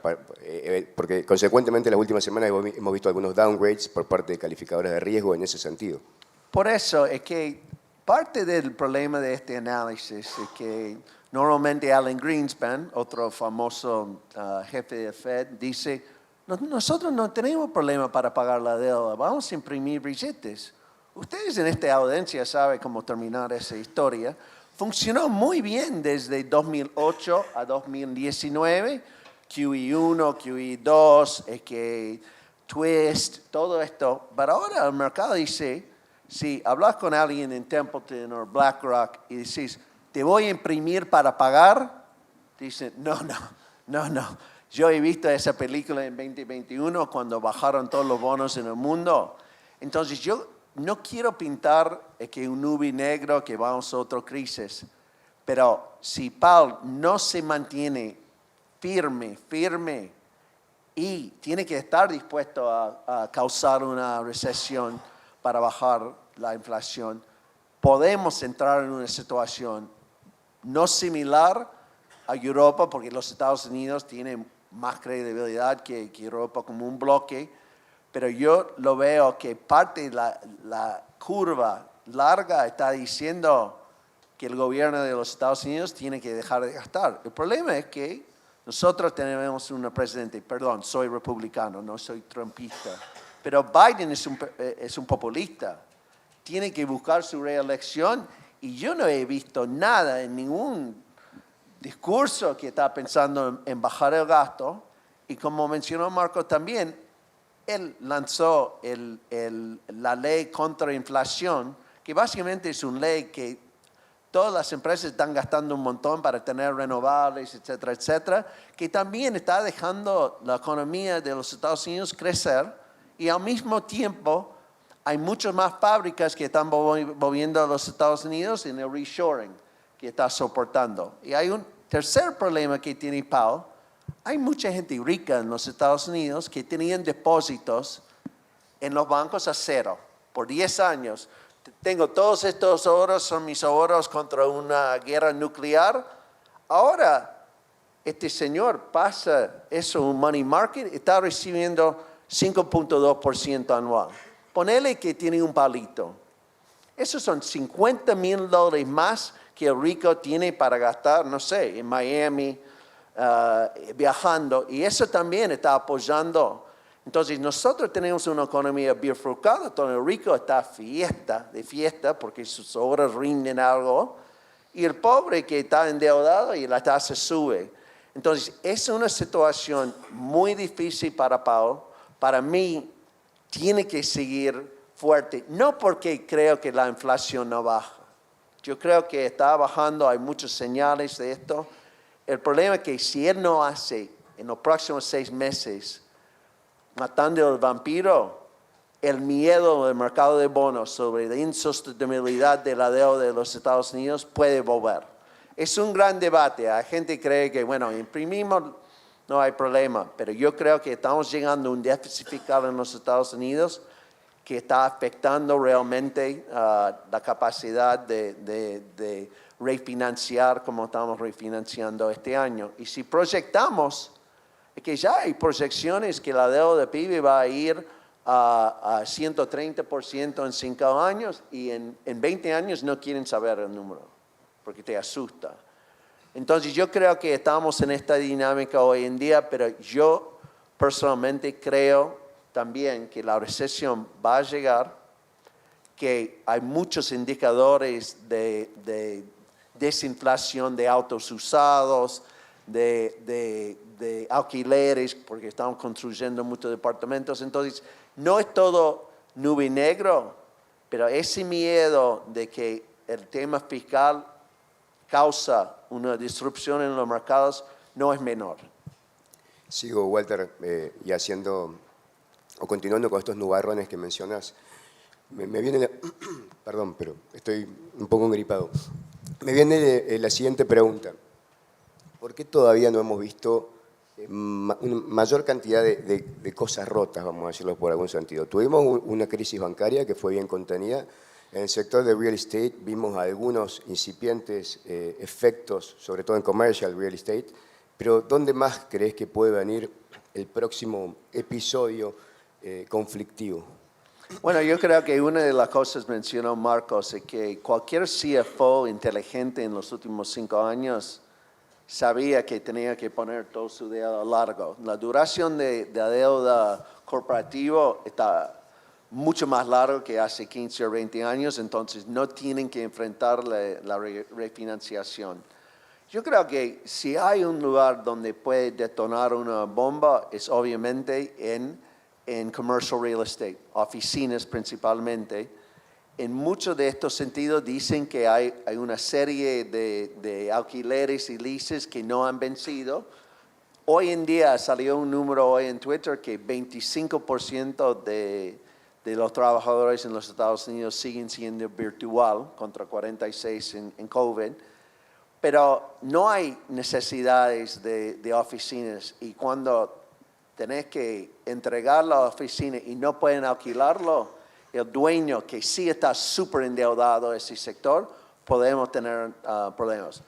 porque consecuentemente en las últimas semanas hemos visto algunos downgrades por parte de calificadores de riesgo en ese sentido. Por eso es que parte del problema de este análisis es que normalmente Alan Greenspan, otro famoso jefe de Fed, dice, nosotros no tenemos problema para pagar la deuda, vamos a imprimir billetes. Ustedes en esta audiencia saben cómo terminar esa historia. Funcionó muy bien desde 2008 a 2019, QE1, QE2, Twist, todo esto. Pero ahora el mercado dice, si hablas con alguien en Templeton o BlackRock y dices, ¿te voy a imprimir para pagar? Dicen, no. Yo he visto esa película en 2021 cuando bajaron todos los bonos en el mundo. Entonces yo no quiero pintar que un nube negro que vamos a otra crisis, pero si Powell no se mantiene firme y tiene que estar dispuesto a causar una recesión para bajar la inflación, podemos entrar en una situación no similar a Europa, porque los Estados Unidos tienen más credibilidad que Europa como un bloque, pero yo lo veo que parte de la curva larga está diciendo que el gobierno de los Estados Unidos tiene que dejar de gastar. El problema es que nosotros tenemos un presidente, perdón, soy republicano, no soy trumpista, pero Biden es un populista. Tiene que buscar su reelección Y yo no he visto nada en ningún discurso que está pensando en bajar el gasto. Y como mencionó Marco también, él lanzó la ley contra inflación, que básicamente es una ley que todas las empresas están gastando un montón para tener renovables, etcétera, etcétera, que también está dejando la economía de los Estados Unidos crecer y al mismo tiempo hay muchas más fábricas que están moviendo a los Estados Unidos en el reshoring que está soportando. Y hay un tercer problema que tiene Powell. Hay mucha gente rica en los Estados Unidos que tenían depósitos en los bancos a cero por 10 años. Tengo todos estos ahorros, son mis ahorros contra una guerra nuclear. Ahora, este señor pasa eso en un money market, está recibiendo 5.2% anual. Ponele que tiene un palito. Esos son $50,000 más que el rico tiene para gastar, no sé, en Miami, viajando. Y eso también está apoyando. Entonces, nosotros tenemos una economía bifurcada, donde el rico está de fiesta, porque sus ahorros rinden algo, y el pobre que está endeudado y la tasa sube. Entonces, es una situación muy difícil para Powell. Para mí, tiene que seguir fuerte, no porque creo que la inflación no baja. Yo creo que está bajando, hay muchas señales de esto. El problema es que si él no hace en los próximos 6 meses, matando al vampiro, el miedo del mercado de bonos sobre la insostenibilidad de la deuda de los Estados Unidos puede volver. Es un gran debate. Hay gente que cree que, bueno, imprimimos, no hay problema. Pero yo creo que estamos llegando a un déficit fiscal en los Estados Unidos que está afectando realmente la capacidad de refinanciar como estamos refinanciando este año. Y si proyectamos, es que ya hay proyecciones que la deuda de PIB va a ir a 130% en 5 años y en 20 años no quieren saber el número porque te asusta. Entonces yo creo que estamos en esta dinámica hoy en día, pero yo personalmente creo también que la recesión va a llegar, que hay muchos indicadores de desinflación de autos usados, de alquileres, porque estamos construyendo muchos departamentos. Entonces, no es todo nube y negro, pero ese miedo de que el tema fiscal causa una disrupción en los mercados no es menor. Sigo, Walter, y continuando con estos nubarrones que mencionas, me viene perdón, pero estoy un poco engripado. Me viene la siguiente pregunta. ¿Por qué todavía no hemos visto una mayor cantidad de cosas rotas, vamos a decirlo por algún sentido? Tuvimos una crisis bancaria que fue bien contenida. En el sector de real estate vimos algunos incipientes efectos, sobre todo en commercial real estate, pero ¿dónde más crees que puede venir el próximo episodio conflictivo? Bueno, yo creo que una de las cosas mencionó Marcos es que cualquier CFO inteligente en los últimos 5 años sabía que tenía que poner todo su deuda largo. La duración de la deuda corporativa está mucho más largo que hace 15 o 20 años, entonces no tienen que enfrentar la refinanciación. Yo creo que si hay un lugar donde puede detonar una bomba es obviamente en commercial real estate, oficinas principalmente. En muchos de estos sentidos dicen que hay una serie de alquileres y leases que no han vencido. Hoy en día salió un número hoy en Twitter que 25% de los trabajadores en los Estados Unidos siguen siendo virtual contra 46% en COVID. Pero no hay necesidades de oficinas y cuando tenés que entregar la oficina y no pueden alquilarlo, el dueño que sí está súper endeudado ese sector, podemos tener problemas.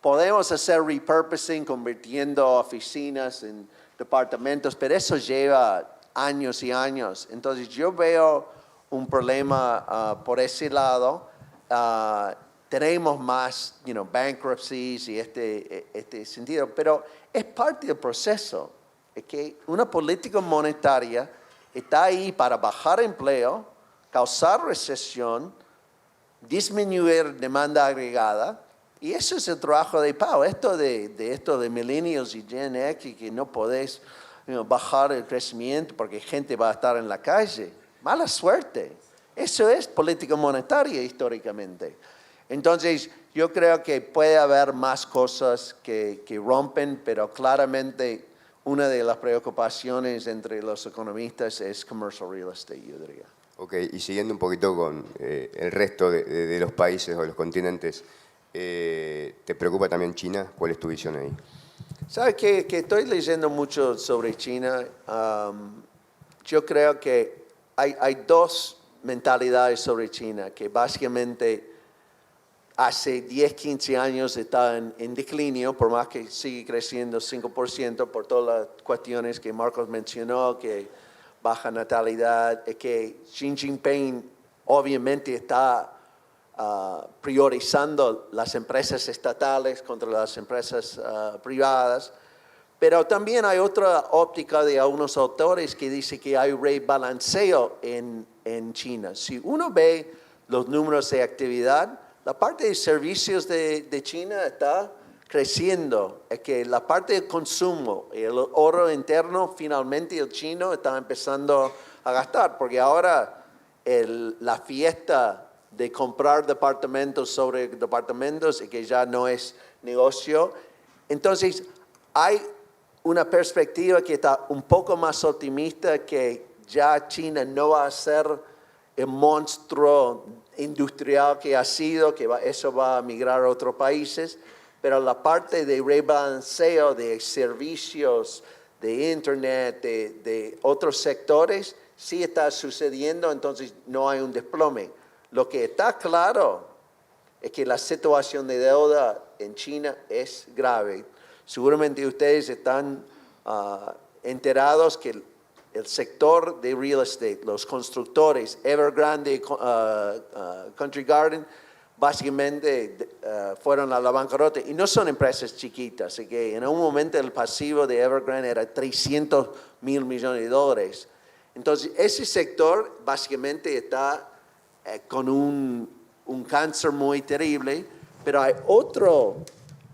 Podemos hacer repurposing, convirtiendo oficinas en departamentos, pero eso lleva años y años. Entonces yo veo un problema por ese lado. Tenemos más bankruptcies y este sentido, pero es parte del proceso. Es que una política monetaria está ahí para bajar empleo, causar recesión, disminuir demanda agregada, y eso es el trabajo de Pau. Esto de millennials y Gen X, que no podés bajar el crecimiento porque gente va a estar en la calle. Mala suerte. Eso es política monetaria históricamente. Entonces, yo creo que puede haber más cosas que rompen, pero claramente una de las preocupaciones entre los economistas es commercial real estate, yo diría. Ok, y siguiendo un poquito con el resto de los países o los continentes, ¿te preocupa también China? ¿Cuál es tu visión ahí? ¿Sabes que estoy leyendo mucho sobre China? Yo creo que hay dos mentalidades sobre China, que básicamente hace 10, 15 años está en declinio, por más que sigue creciendo 5% por todas las cuestiones que Marcos mencionó, que baja natalidad, que Xi Jinping obviamente está priorizando las empresas estatales contra las empresas privadas, pero también hay otra óptica de algunos autores que dice que hay rebalanceo en China. Si uno ve los números de actividad, la parte de servicios de China está creciendo, es que la parte de consumo, el oro interno, finalmente el chino está empezando a gastar, porque ahora la fiesta de comprar departamentos sobre departamentos y que ya no es negocio. Entonces, hay una perspectiva que está un poco más optimista, que ya China no va a ser el monstruo industrial que ha sido, eso va a migrar a otros países, pero la parte de rebalanceo de servicios, de internet, de otros sectores, sí está sucediendo, entonces no hay un desplome. Lo que está claro es que la situación de deuda en China es grave. Seguramente ustedes están enterados que el sector de real estate, los constructores, Evergrande, Country Garden, básicamente fueron a la bancarrota, y no son empresas chiquitas, así que en un momento el pasivo de Evergrande era $300 mil millones de dólares. Entonces, ese sector básicamente está con un cáncer muy terrible, pero hay otro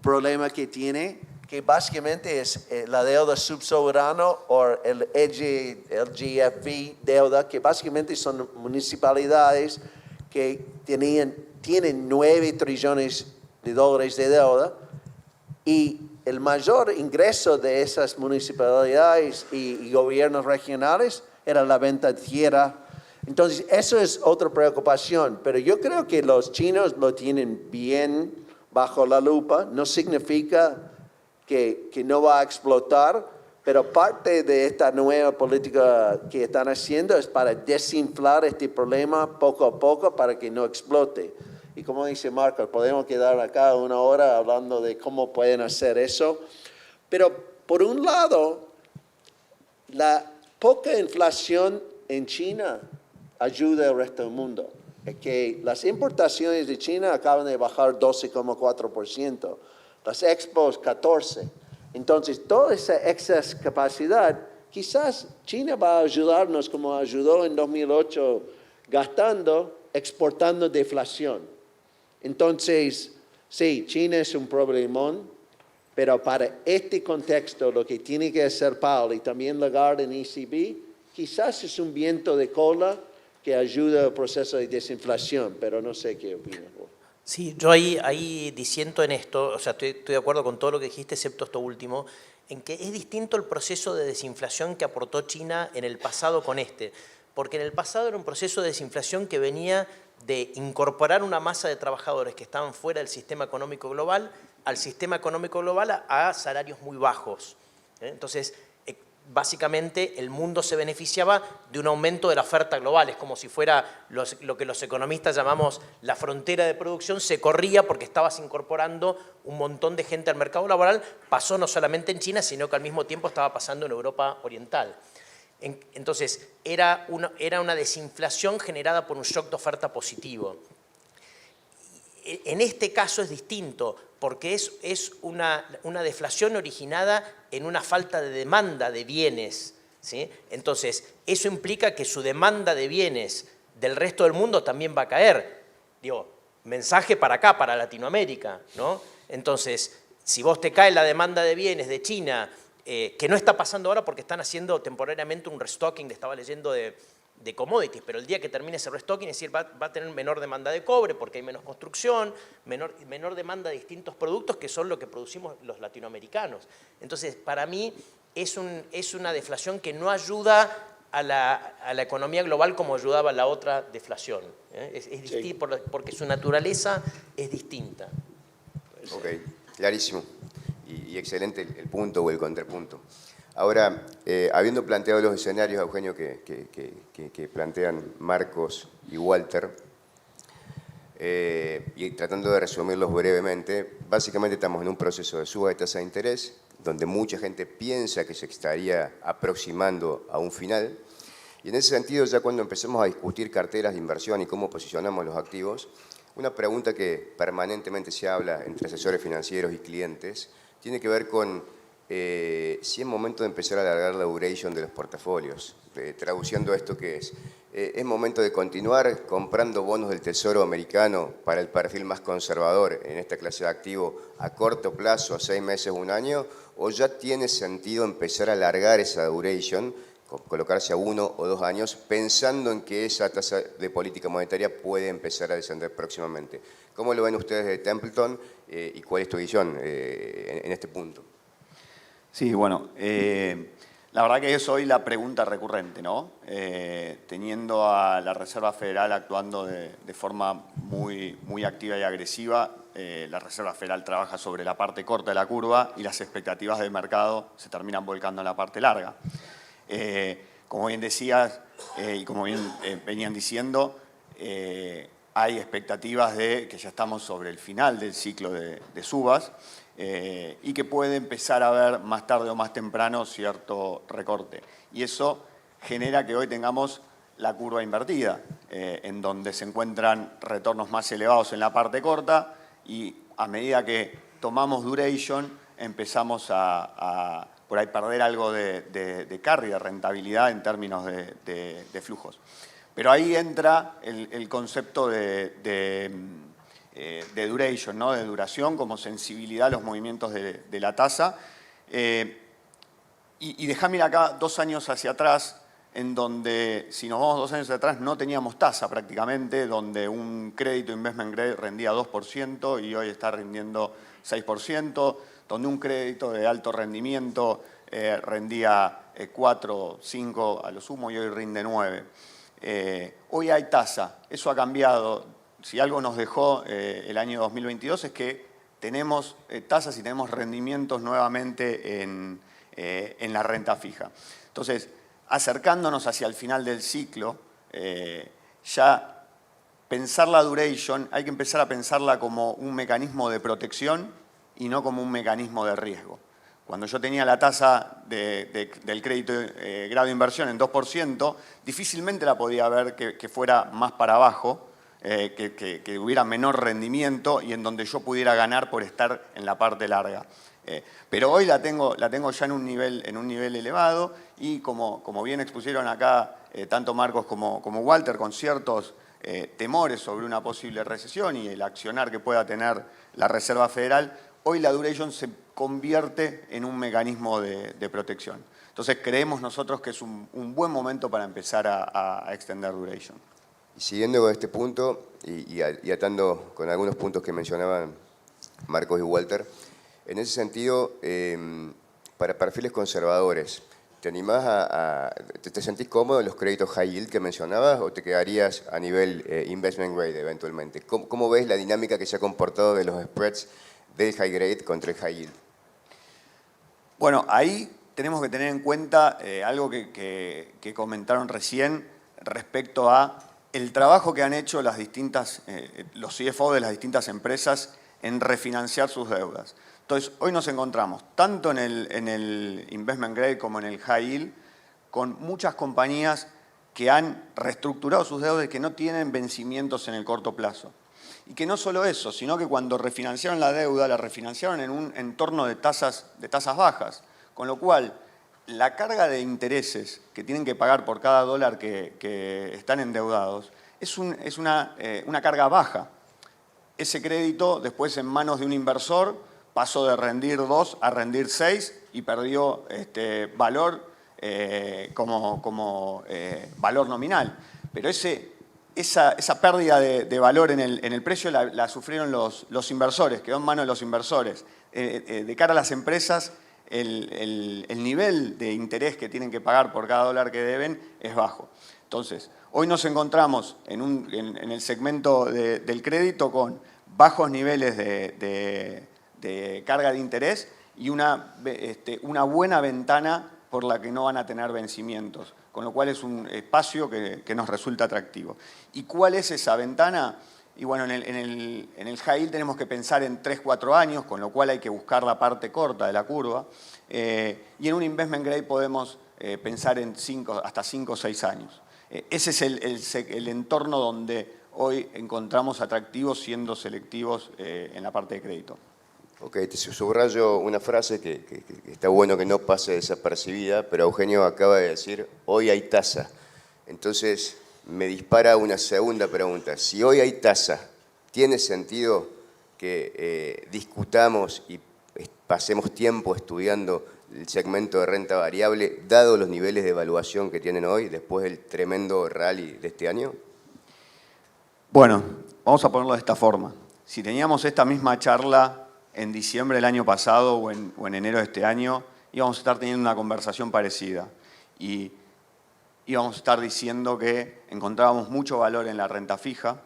problema que tiene, que básicamente es la deuda subsoberana o el LGFV deuda, que básicamente son municipalidades que tienen 9 trillones de dólares de deuda, y el mayor ingreso de esas municipalidades y gobiernos regionales era la venta de tierra. Entonces, eso es otra preocupación, pero yo creo que los chinos lo tienen bien bajo la lupa. No significa que no va a explotar, pero parte de esta nueva política que están haciendo es para desinflar este problema poco a poco para que no explote. Y como dice Marcos, podemos quedar acá una hora hablando de cómo pueden hacer eso. Pero por un lado, la poca inflación en China ayuda al resto del mundo. Es que las importaciones de China acaban de bajar 12,4%, las expos 14%. Entonces, toda esa excess capacidad, quizás China va a ayudarnos como ayudó en 2008, gastando, exportando deflación. Entonces, sí, China es un problemón, pero para este contexto lo que tiene que hacer Powell y también Lagarde en ECB, quizás es un viento de cola que ayuda al proceso de desinflación, pero no sé qué opinas vos. Sí, yo ahí disiento en esto, o sea, estoy de acuerdo con todo lo que dijiste, excepto esto último, en que es distinto el proceso de desinflación que aportó China en el pasado con este, porque en el pasado era un proceso de desinflación que venía de incorporar una masa de trabajadores que estaban fuera del sistema económico global al sistema económico global a salarios muy bajos. Entonces, básicamente el mundo se beneficiaba de un aumento de la oferta global, es como si fuera lo que los economistas llamamos la frontera de producción, se corría porque estabas incorporando un montón de gente al mercado laboral, pasó no solamente en China, sino que al mismo tiempo estaba pasando en Europa Oriental. Entonces, era una desinflación generada por un shock de oferta positivo. En este caso es distinto, porque es una deflación originada en una falta de demanda de bienes, ¿sí? Entonces, eso implica que su demanda de bienes del resto del mundo también va a caer. Digo, mensaje para acá, para Latinoamérica, ¿no? Entonces, si vos te cae la demanda de bienes de China, que no está pasando ahora porque están haciendo temporariamente un restocking, estaba leyendo de commodities, pero el día que termine ese restocking, es decir, va a tener menor demanda de cobre porque hay menos construcción, menor demanda de distintos productos que son lo que producimos los latinoamericanos. Entonces, para mí es una deflación que no ayuda a la economía global como ayudaba la otra deflación. Sí. Porque su naturaleza es distinta. Ok, clarísimo. Y excelente el punto o el contrapunto. Ahora, habiendo planteado los escenarios, Eugenio, que plantean Marcos y Walter, y tratando de resumirlos brevemente, básicamente estamos en un proceso de suba de tasa de interés, donde mucha gente piensa que se estaría aproximando a un final, y en ese sentido, ya cuando empecemos a discutir carteras de inversión y cómo posicionamos los activos, una pregunta que permanentemente se habla entre asesores financieros y clientes tiene que ver con si es momento de empezar a alargar la duration de los portafolios. Traduciendo esto, ¿qué es? ¿Es momento de continuar comprando bonos del Tesoro americano para el perfil más conservador en esta clase de activo a corto plazo, a 6 meses, 1 año? ¿O ya tiene sentido empezar a alargar esa duration, colocarse a 1 o 2 años, pensando en que esa tasa de política monetaria puede empezar a descender próximamente? ¿Cómo lo ven ustedes de Templeton y cuál es tu visión en este punto? Sí, bueno, la verdad que es hoy la pregunta recurrente, ¿no? Teniendo a la Reserva Federal actuando de forma muy activa y agresiva, la Reserva Federal trabaja sobre la parte corta de la curva y las expectativas del mercado se terminan volcando en la parte larga. Como bien decías y como bien venían diciendo, hay expectativas de que ya estamos sobre el final del ciclo de subas y que puede empezar a haber más tarde o más temprano cierto recorte. Y eso genera que hoy tengamos la curva invertida, en donde se encuentran retornos más elevados en la parte corta y a medida que tomamos duration empezamos a por ahí perder algo de carry, de rentabilidad en términos de flujos. Pero ahí entra el concepto de duration, ¿no? De duración como sensibilidad a los movimientos de la tasa. Y déjame ir acá 2 años hacia atrás, en donde, si nos vamos 2 años hacia atrás, no teníamos tasa prácticamente, donde un crédito investment grade rendía 2% y hoy está rindiendo 6%, donde un crédito de alto rendimiento rendía 4, 5 a lo sumo y hoy rinde 9. Hoy hay tasa, eso ha cambiado. Si algo nos dejó el año 2022 es que tenemos tasas y tenemos rendimientos nuevamente en la renta fija. Entonces, acercándonos hacia el final del ciclo, ya pensar la duration hay que empezar a pensarla como un mecanismo de protección y no como un mecanismo de riesgo. Cuando yo tenía la tasa del crédito grado de inversión en 2%, difícilmente la podía ver que fuera más para abajo, que hubiera menor rendimiento y en donde yo pudiera ganar por estar en la parte larga. Pero hoy la tengo ya en un nivel elevado y como bien expusieron acá tanto Marcos como Walter, con ciertos temores sobre una posible recesión y el accionar que pueda tener la Reserva Federal, hoy la duration se convierte en un mecanismo de protección. Entonces creemos nosotros que es un buen momento para empezar a extender duration. Y siguiendo con este punto y atando con algunos puntos que mencionaban Marcos y Walter, en ese sentido, para perfiles conservadores, ¿te animás te sentís cómodo en los créditos high yield que mencionabas o te quedarías a nivel investment grade eventualmente? ¿Cómo ves la dinámica que se ha comportado de los spreads del high grade contra el high yield? Bueno, ahí tenemos que tener en cuenta algo que comentaron recién respecto a el trabajo que han hecho los CFO de las distintas empresas en refinanciar sus deudas. Entonces, hoy nos encontramos tanto en el investment grade como en el high yield con muchas compañías que han reestructurado sus deudas y que no tienen vencimientos en el corto plazo. Y que no solo eso, sino que cuando refinanciaron la deuda, la refinanciaron en un entorno de tasas bajas. Con lo cual, la carga de intereses que tienen que pagar por cada dólar que están endeudados es una carga baja. Ese crédito después en manos de un inversor pasó de rendir 2 a rendir 6 y perdió valor como valor nominal. Pero esa pérdida de valor en el precio la sufrieron los inversores, quedó en manos de los inversores. De cara a las empresas, el nivel de interés que tienen que pagar por cada dólar que deben es bajo. Entonces, hoy nos encontramos en el segmento del crédito con bajos niveles de carga de interés y una buena ventana por la que no van a tener vencimientos, con lo cual es un espacio que nos resulta atractivo. ¿Y cuál es esa ventana? Y bueno, en el high yield tenemos que pensar en 3-4 años, con lo cual hay que buscar la parte corta de la curva. Y en un investment grade podemos pensar en hasta 5 o 6 años. Ese es el entorno donde hoy encontramos atractivos siendo selectivos en la parte de crédito. Ok, te subrayo una frase que está bueno que no pase desapercibida, pero Eugenio acaba de decir, hoy hay tasa. Entonces me dispara una segunda pregunta. Si hoy hay tasa, ¿tiene sentido que discutamos y pasemos tiempo estudiando el segmento de renta variable, dado los niveles de evaluación que tienen hoy, después del tremendo rally de este año? Bueno, vamos a ponerlo de esta forma. Si teníamos esta misma charla en diciembre del año pasado o en enero de este año, íbamos a estar teniendo una conversación parecida. Y íbamos a estar diciendo que encontrábamos mucho valor en la renta fija.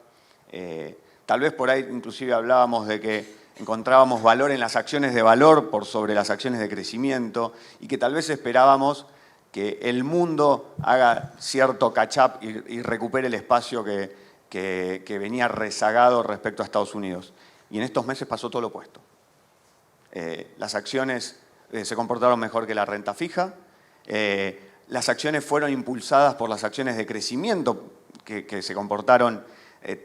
Tal vez por ahí inclusive hablábamos de que encontrábamos valor en las acciones de valor por sobre las acciones de crecimiento y que tal vez esperábamos que el mundo haga cierto catch-up y recupere el espacio que venía rezagado respecto a Estados Unidos. Y en estos meses pasó todo lo opuesto. Las acciones se comportaron mejor que la renta fija. Las acciones fueron impulsadas por las acciones de crecimiento que se comportaron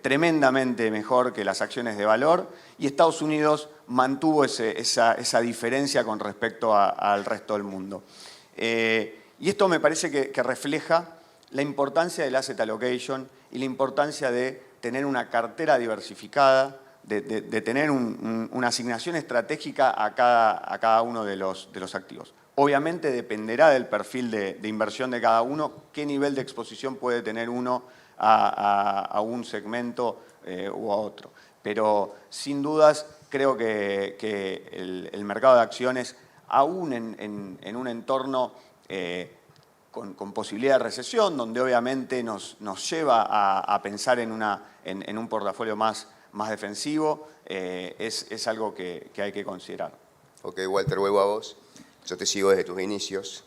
tremendamente mejor que las acciones de valor. Y Estados Unidos mantuvo esa diferencia con respecto al resto del mundo. Y esto me parece que refleja la importancia del asset allocation y la importancia de tener una cartera diversificada, de tener una asignación estratégica a cada uno de los activos. Obviamente dependerá del perfil de inversión de cada uno, qué nivel de exposición puede tener uno a un segmento u a otro. Pero sin dudas creo que el mercado de acciones, aún en un entorno con posibilidad de recesión, donde obviamente nos lleva a pensar en un portafolio más defensivo, es algo que hay que considerar. Ok, Walter, vuelvo a vos. Yo te sigo desde tus inicios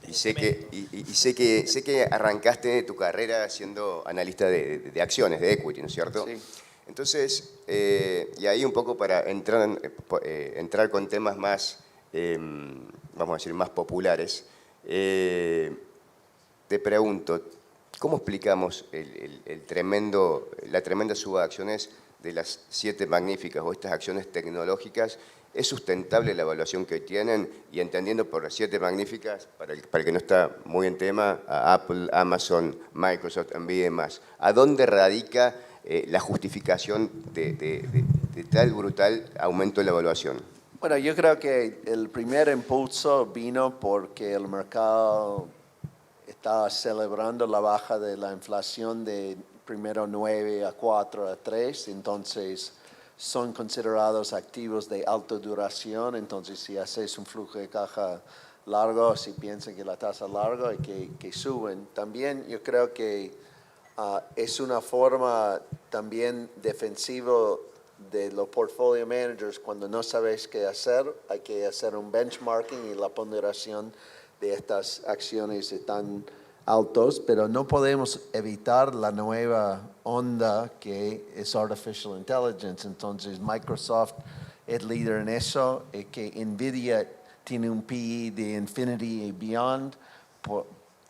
y sé que arrancaste tu carrera siendo analista de acciones, de equity, ¿no es cierto? Sí. Entonces, y ahí un poco para entrar con temas más, vamos a decir, más populares, te pregunto, ¿cómo explicamos la tremenda suba de acciones de las 7 magníficas o estas acciones tecnológicas? ¿Es sustentable la evaluación que tienen? Y entendiendo por las 7 magníficas, para el que no está muy en tema, a Apple, Amazon, Microsoft, Nvidia y demás, ¿a dónde radica la justificación de tal brutal aumento de la evaluación? Bueno, yo creo que el primer impulso vino porque el mercado estaba celebrando la baja de la inflación de primero 9 a 4 a 3, entonces son considerados activos de alta duración, entonces si haces un flujo de caja largo, si piensan que la tasa es larga y que suben. También yo creo que es una forma también defensiva de los portfolio managers cuando no sabes qué hacer, hay que hacer un benchmarking y la ponderación de estas acciones tan altos, pero no podemos evitar la nueva onda que es Artificial Intelligence. Entonces Microsoft es líder en eso, que Nvidia tiene un PE de Infinity y Beyond,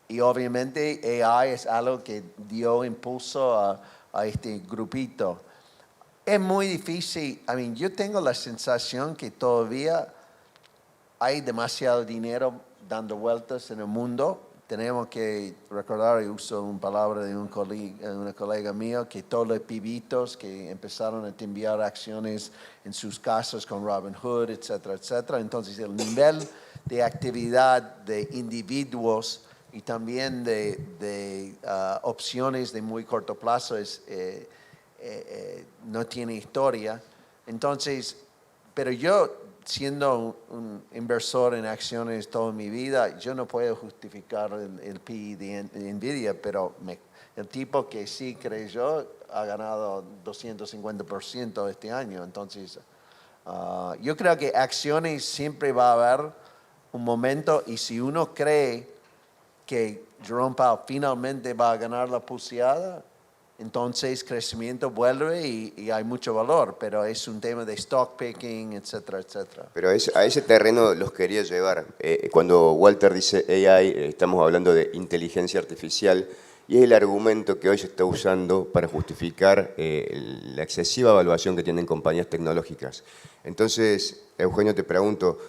y obviamente AI es algo que dio impulso a este grupito. Es muy difícil, yo tengo la sensación que todavía hay demasiado dinero dando vueltas en el mundo, tenemos que recordar, y uso una palabra de una colega mía, que todos los pibitos que empezaron a enviar acciones en sus casas con Robinhood, etcétera, etcétera. Entonces el nivel de actividad de individuos y también de opciones de muy corto plazo no tiene historia. Entonces, pero yo, siendo un inversor en acciones toda mi vida, yo no puedo justificar el PE de Nvidia, pero el tipo que sí creyó ha ganado 250% este año. Entonces, yo creo que acciones siempre va a haber un momento, y si uno cree que Jerome Powell finalmente va a ganar la pulseada, entonces crecimiento vuelve y hay mucho valor, pero es un tema de stock picking, etcétera, etcétera. Pero a ese terreno los quería llevar. Cuando Walter dice AI, estamos hablando de inteligencia artificial, y es el argumento que hoy se está usando para justificar la excesiva evaluación que tienen compañías tecnológicas. Entonces, Eugenio, te pregunto,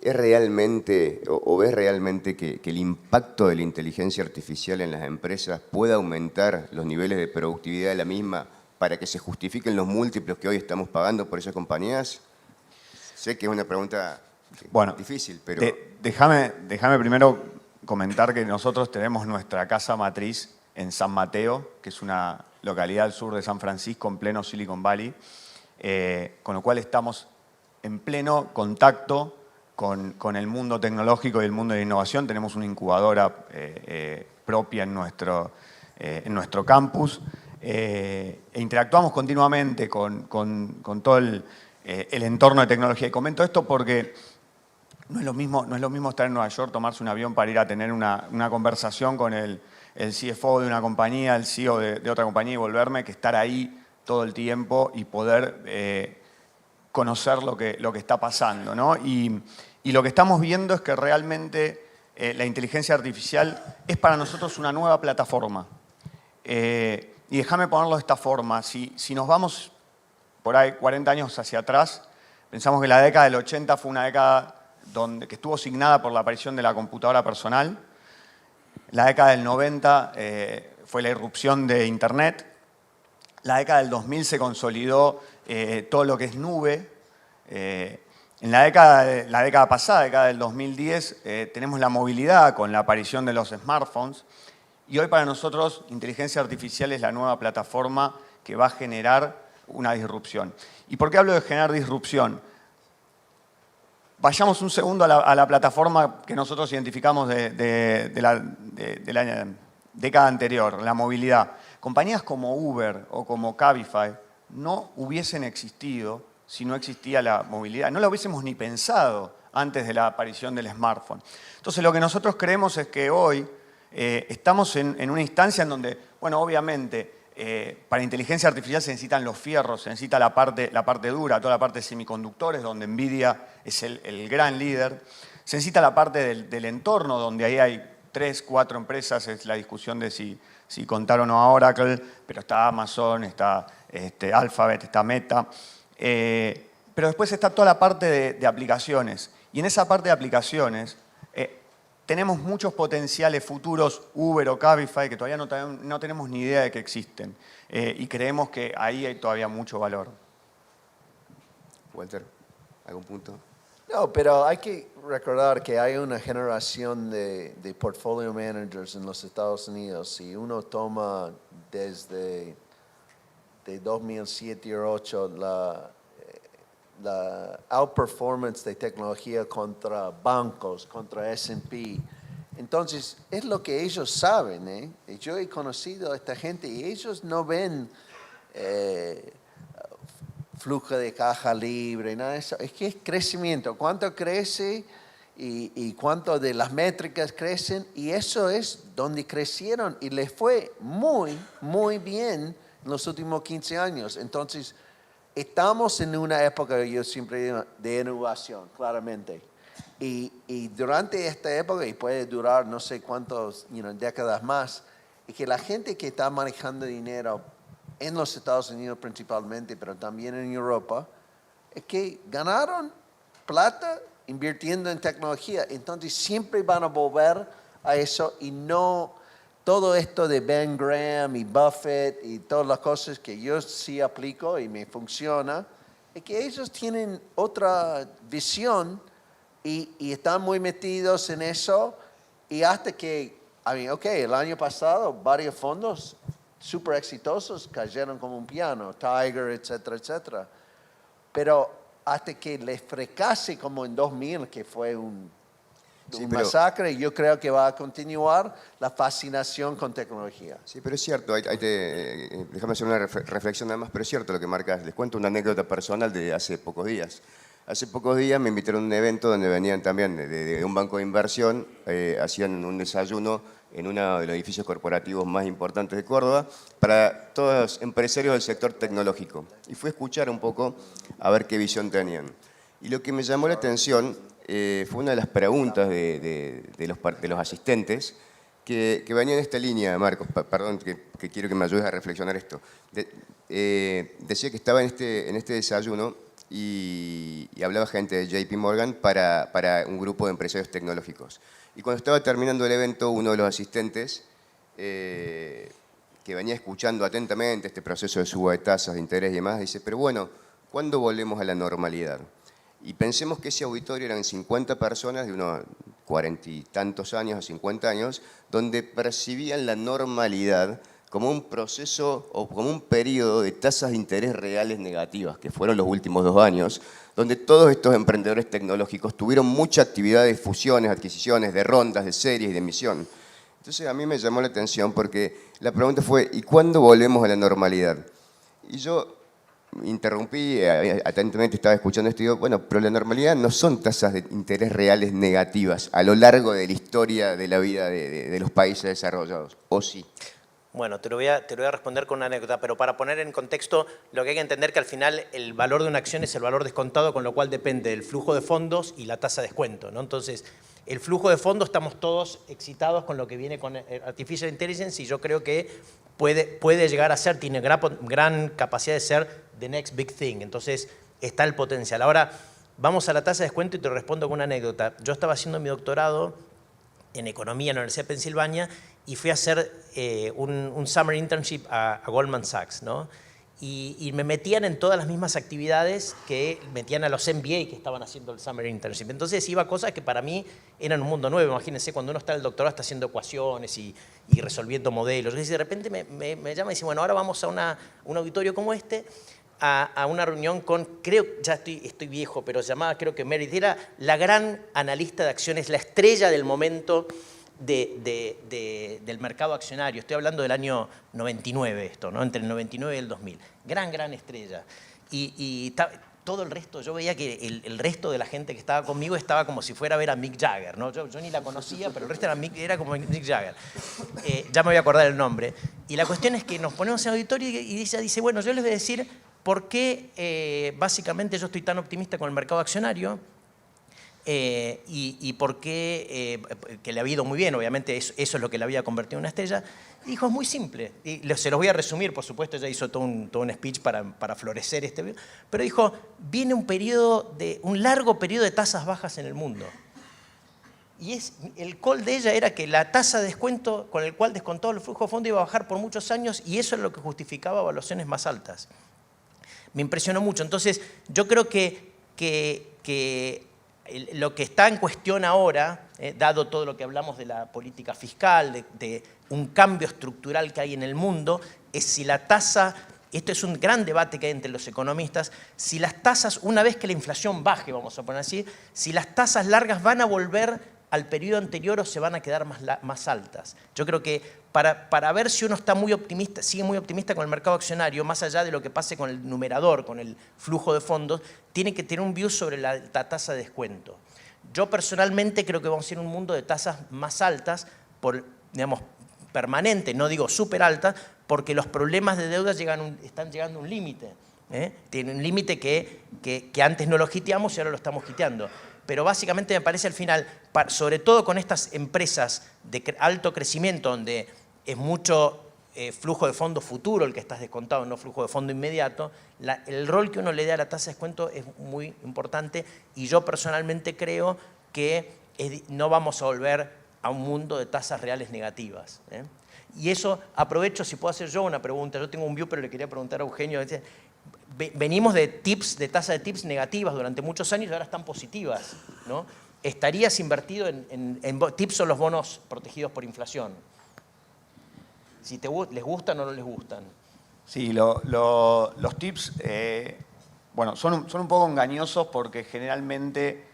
¿es realmente o ves realmente que el impacto de la inteligencia artificial en las empresas puede aumentar los niveles de productividad de la misma para que se justifiquen los múltiplos que hoy estamos pagando por esas compañías? Sé que es una pregunta difícil, pero... Déjame primero comentar que nosotros tenemos nuestra casa matriz en San Mateo, que es una localidad al sur de San Francisco, en pleno Silicon Valley, con lo cual estamos en pleno contacto con el mundo tecnológico y el mundo de la innovación. Tenemos una incubadora propia en nuestro campus e interactuamos continuamente con todo el entorno de tecnología. Y comento esto porque no es lo mismo estar en Nueva York, tomarse un avión para ir a tener una conversación con el CFO de una compañía, el CEO de otra compañía y volverme, que estar ahí todo el tiempo y poder conocer lo que está pasando, ¿no? Y lo que estamos viendo es que realmente la inteligencia artificial es para nosotros una nueva plataforma. Y déjame ponerlo de esta forma. Si nos vamos por ahí 40 años hacia atrás, pensamos que la década del 80 fue una década que estuvo signada por la aparición de la computadora personal. La década del 90 fue la irrupción de Internet. La década del 2000 se consolidó todo lo que es nube. En la década pasada, década del 2010, tenemos la movilidad con la aparición de los smartphones. Y hoy para nosotros inteligencia artificial es la nueva plataforma que va a generar una disrupción. ¿Y por qué hablo de generar disrupción? Vayamos un segundo a la plataforma que nosotros identificamos de la década anterior, la movilidad. Compañías como Uber o como Cabify no hubiesen existido si no existía la movilidad. No la hubiésemos ni pensado antes de la aparición del smartphone. Entonces, lo que nosotros creemos es que hoy estamos en una instancia en donde, bueno, obviamente, para inteligencia artificial se necesitan los fierros, se necesita la parte dura, toda la parte de semiconductores, donde Nvidia es el gran líder. Se necesita la parte del entorno, donde ahí hay 3, 4 empresas, es la discusión de si contar o no a Oracle, pero está Amazon, está Alphabet, está Meta. Pero después está toda la parte de aplicaciones. Y en esa parte de aplicaciones tenemos muchos potenciales futuros, Uber o Cabify, que todavía no tenemos ni idea de que existen. Y creemos que ahí hay todavía mucho valor. Walter, ¿algún punto? No, pero hay que recordar que hay una generación de portfolio managers en los Estados Unidos. Si uno toma desde 2007 o 2008 la outperformance de tecnología contra bancos, contra S&P. Entonces, es lo que ellos saben, ¿eh? Yo he conocido a esta gente y ellos no ven flujo de caja libre, nada de eso. Es que es crecimiento. ¿Cuánto crece y cuánto de las métricas crecen? Y eso es donde crecieron y les fue muy, muy bien en los últimos 15 años. Entonces, estamos en una época, yo siempre digo, de innovación, claramente. Y durante esta época, y puede durar no sé cuántas décadas más, y que la gente que está manejando dinero en los Estados Unidos principalmente, pero también en Europa, es que ganaron plata invirtiendo en tecnología. Entonces siempre van a volver a eso y no todo esto de Ben Graham y Buffett y todas las cosas que yo sí aplico y me funciona, es que ellos tienen otra visión y están muy metidos en eso y hasta que, el año pasado varios fondos súper exitosos cayeron como un piano, Tiger, etcétera, etcétera. Pero hasta que les fracase como en 2000, que fue un masacre, yo creo que va a continuar la fascinación con tecnología. Sí, pero es cierto, déjame hacer una reflexión nada más, pero es cierto lo que marcas. Les cuento una anécdota personal de hace pocos días. Hace pocos días me invitaron a un evento donde venían también de un banco de inversión, hacían un desayuno en uno de los edificios corporativos más importantes de Córdoba para todos los empresarios del sector tecnológico. Y fui a escuchar un poco a ver qué visión tenían. Y lo que me llamó la atención fue una de las preguntas de los asistentes que venía en esta línea, Marcos, perdón, que quiero que me ayudes a reflexionar esto. Decía que estaba en este desayuno y hablaba gente de JP Morgan para un grupo de empresarios tecnológicos. Y cuando estaba terminando el evento, uno de los asistentes, que venía escuchando atentamente este proceso de suba de tasas de interés y demás, dice, pero bueno, ¿cuándo volvemos a la normalidad? Y pensemos que ese auditorio eran 50 personas de unos 40 y tantos años a 50 años, donde percibían la normalidad como un proceso o como un periodo de tasas de interés reales negativas, que fueron los últimos 2 años, donde todos estos emprendedores tecnológicos tuvieron mucha actividad de fusiones, adquisiciones, de rondas, de series y de emisión. Entonces a mí me llamó la atención porque la pregunta fue, ¿y cuándo volvemos a la normalidad? Y yo interrumpí, atentamente estaba escuchando esto y digo, bueno, pero la normalidad no son tasas de interés reales negativas a lo largo de la historia de la vida de los países desarrollados, ¿o sí? Bueno, te lo voy a responder con una anécdota, pero para poner en contexto lo que hay que entender que al final el valor de una acción es el valor descontado, con lo cual depende del flujo de fondos y la tasa de descuento, ¿no? Entonces, el flujo de fondos estamos todos excitados con lo que viene con Artificial Intelligence y yo creo que puede llegar a ser, tiene gran capacidad de ser the next big thing. Entonces, está el potencial. Ahora, vamos a la tasa de descuento y te respondo con una anécdota. Yo estaba haciendo mi doctorado en Economía en la Universidad de Pensilvania y fui a hacer un summer internship a Goldman Sachs, ¿no? Y me metían en todas las mismas actividades que metían a los MBA que estaban haciendo el summer internship. Entonces iba a cosas que para mí eran un mundo nuevo. Imagínense, cuando uno está en el doctorado está haciendo ecuaciones y resolviendo modelos. Y de repente me llama y dice, bueno, ahora vamos a un auditorio como este, a una reunión con, creo, ya estoy viejo, pero se llamaba, creo que Meredith, era la gran analista de acciones, la estrella del momento del mercado accionario. Estoy hablando del año 99 esto, ¿no? Entre el 99 y el 2000. Gran estrella. Y todo el resto, yo veía que el resto de la gente que estaba conmigo estaba como si fuera a ver a Mick Jagger, ¿no? Yo ni la conocía, pero el resto era como Mick Jagger. Ya me voy a acordar el nombre. Y la cuestión es que nos ponemos en el auditorio y dice, bueno, yo les voy a decir por qué básicamente yo estoy tan optimista con el mercado accionario. Y por qué, que le ha ido muy bien, obviamente eso es lo que le había convertido en una estrella. Dijo, es muy simple, y se los voy a resumir, por supuesto, ella hizo todo un speech para florecer este, pero dijo, viene un largo periodo de tasas bajas en el mundo. Y el call de ella era que la tasa de descuento con el cual descontó el flujo de fondo iba a bajar por muchos años y eso es lo que justificaba evaluaciones más altas. Me impresionó mucho. Entonces, yo creo que lo que está en cuestión ahora, dado todo lo que hablamos de la política fiscal, de un cambio estructural que hay en el mundo, es si la tasa, esto es un gran debate que hay entre los economistas, si las tasas, una vez que la inflación baje, vamos a poner así, si las tasas largas van a volver al periodo anterior o se van a quedar más altas. Yo creo que para ver si uno está muy optimista, sigue muy optimista con el mercado accionario, más allá de lo que pase con el numerador, con el flujo de fondos, tiene que tener un view sobre la tasa de descuento. Yo personalmente creo que vamos a ir a un mundo de tasas más altas, digamos, permanente, no digo súper altas, porque los problemas de deuda están llegando a un límite. Tiene un límite que antes no lo hiteamos y ahora lo estamos hiteando. Pero básicamente me parece al final, sobre todo con estas empresas de alto crecimiento, donde es mucho flujo de fondo futuro el que estás descontado, no flujo de fondo inmediato, el rol que uno le dé a la tasa de descuento es muy importante y yo personalmente creo que no vamos a volver a un mundo de tasas reales negativas. Y eso, aprovecho, si puedo hacer yo una pregunta. Yo tengo un view, pero le quería preguntar a Eugenio. Venimos de tasas de tips negativas durante muchos años y ahora están positivas, ¿no? ¿Estarías invertido en tips o los bonos protegidos por inflación? Si ¿les gustan o no les gustan? Sí, los tips bueno, son un poco engañosos porque generalmente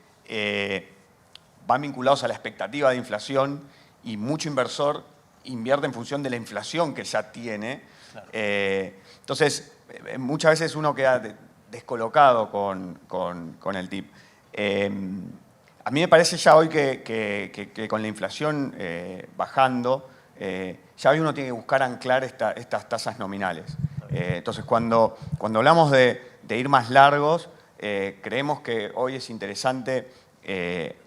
van vinculados a la expectativa de inflación y mucho inversor invierte en función de la inflación que ya tiene. Claro. Entonces, muchas veces uno queda descolocado con el tip. A mí me parece ya hoy que con la inflación bajando, ya hoy uno tiene que buscar anclar estas tasas nominales. Entonces, cuando hablamos de ir más largos, creemos que hoy es interesante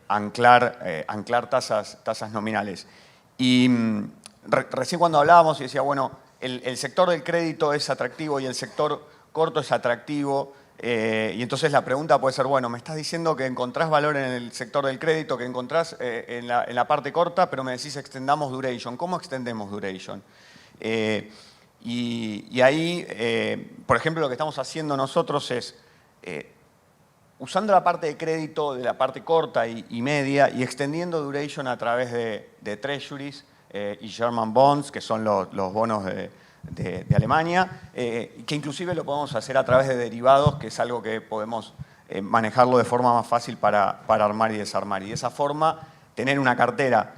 anclar tasas nominales. Y recién cuando hablábamos y decía, bueno, el sector del crédito es atractivo y el sector corto es atractivo, y entonces la pregunta puede ser, bueno, me estás diciendo que encontrás valor en el sector del crédito, que encontrás en la parte corta, pero me decís extendamos duration. ¿Cómo extendemos duration? Y ahí, por ejemplo, lo que estamos haciendo nosotros es, usando la parte de crédito de la parte corta y media y extendiendo duration a través de treasuries y German bonds, que son los bonos de Alemania, que inclusive lo podemos hacer a través de derivados, que es algo que podemos manejarlo de forma más fácil para armar y desarmar. Y de esa forma, tener una cartera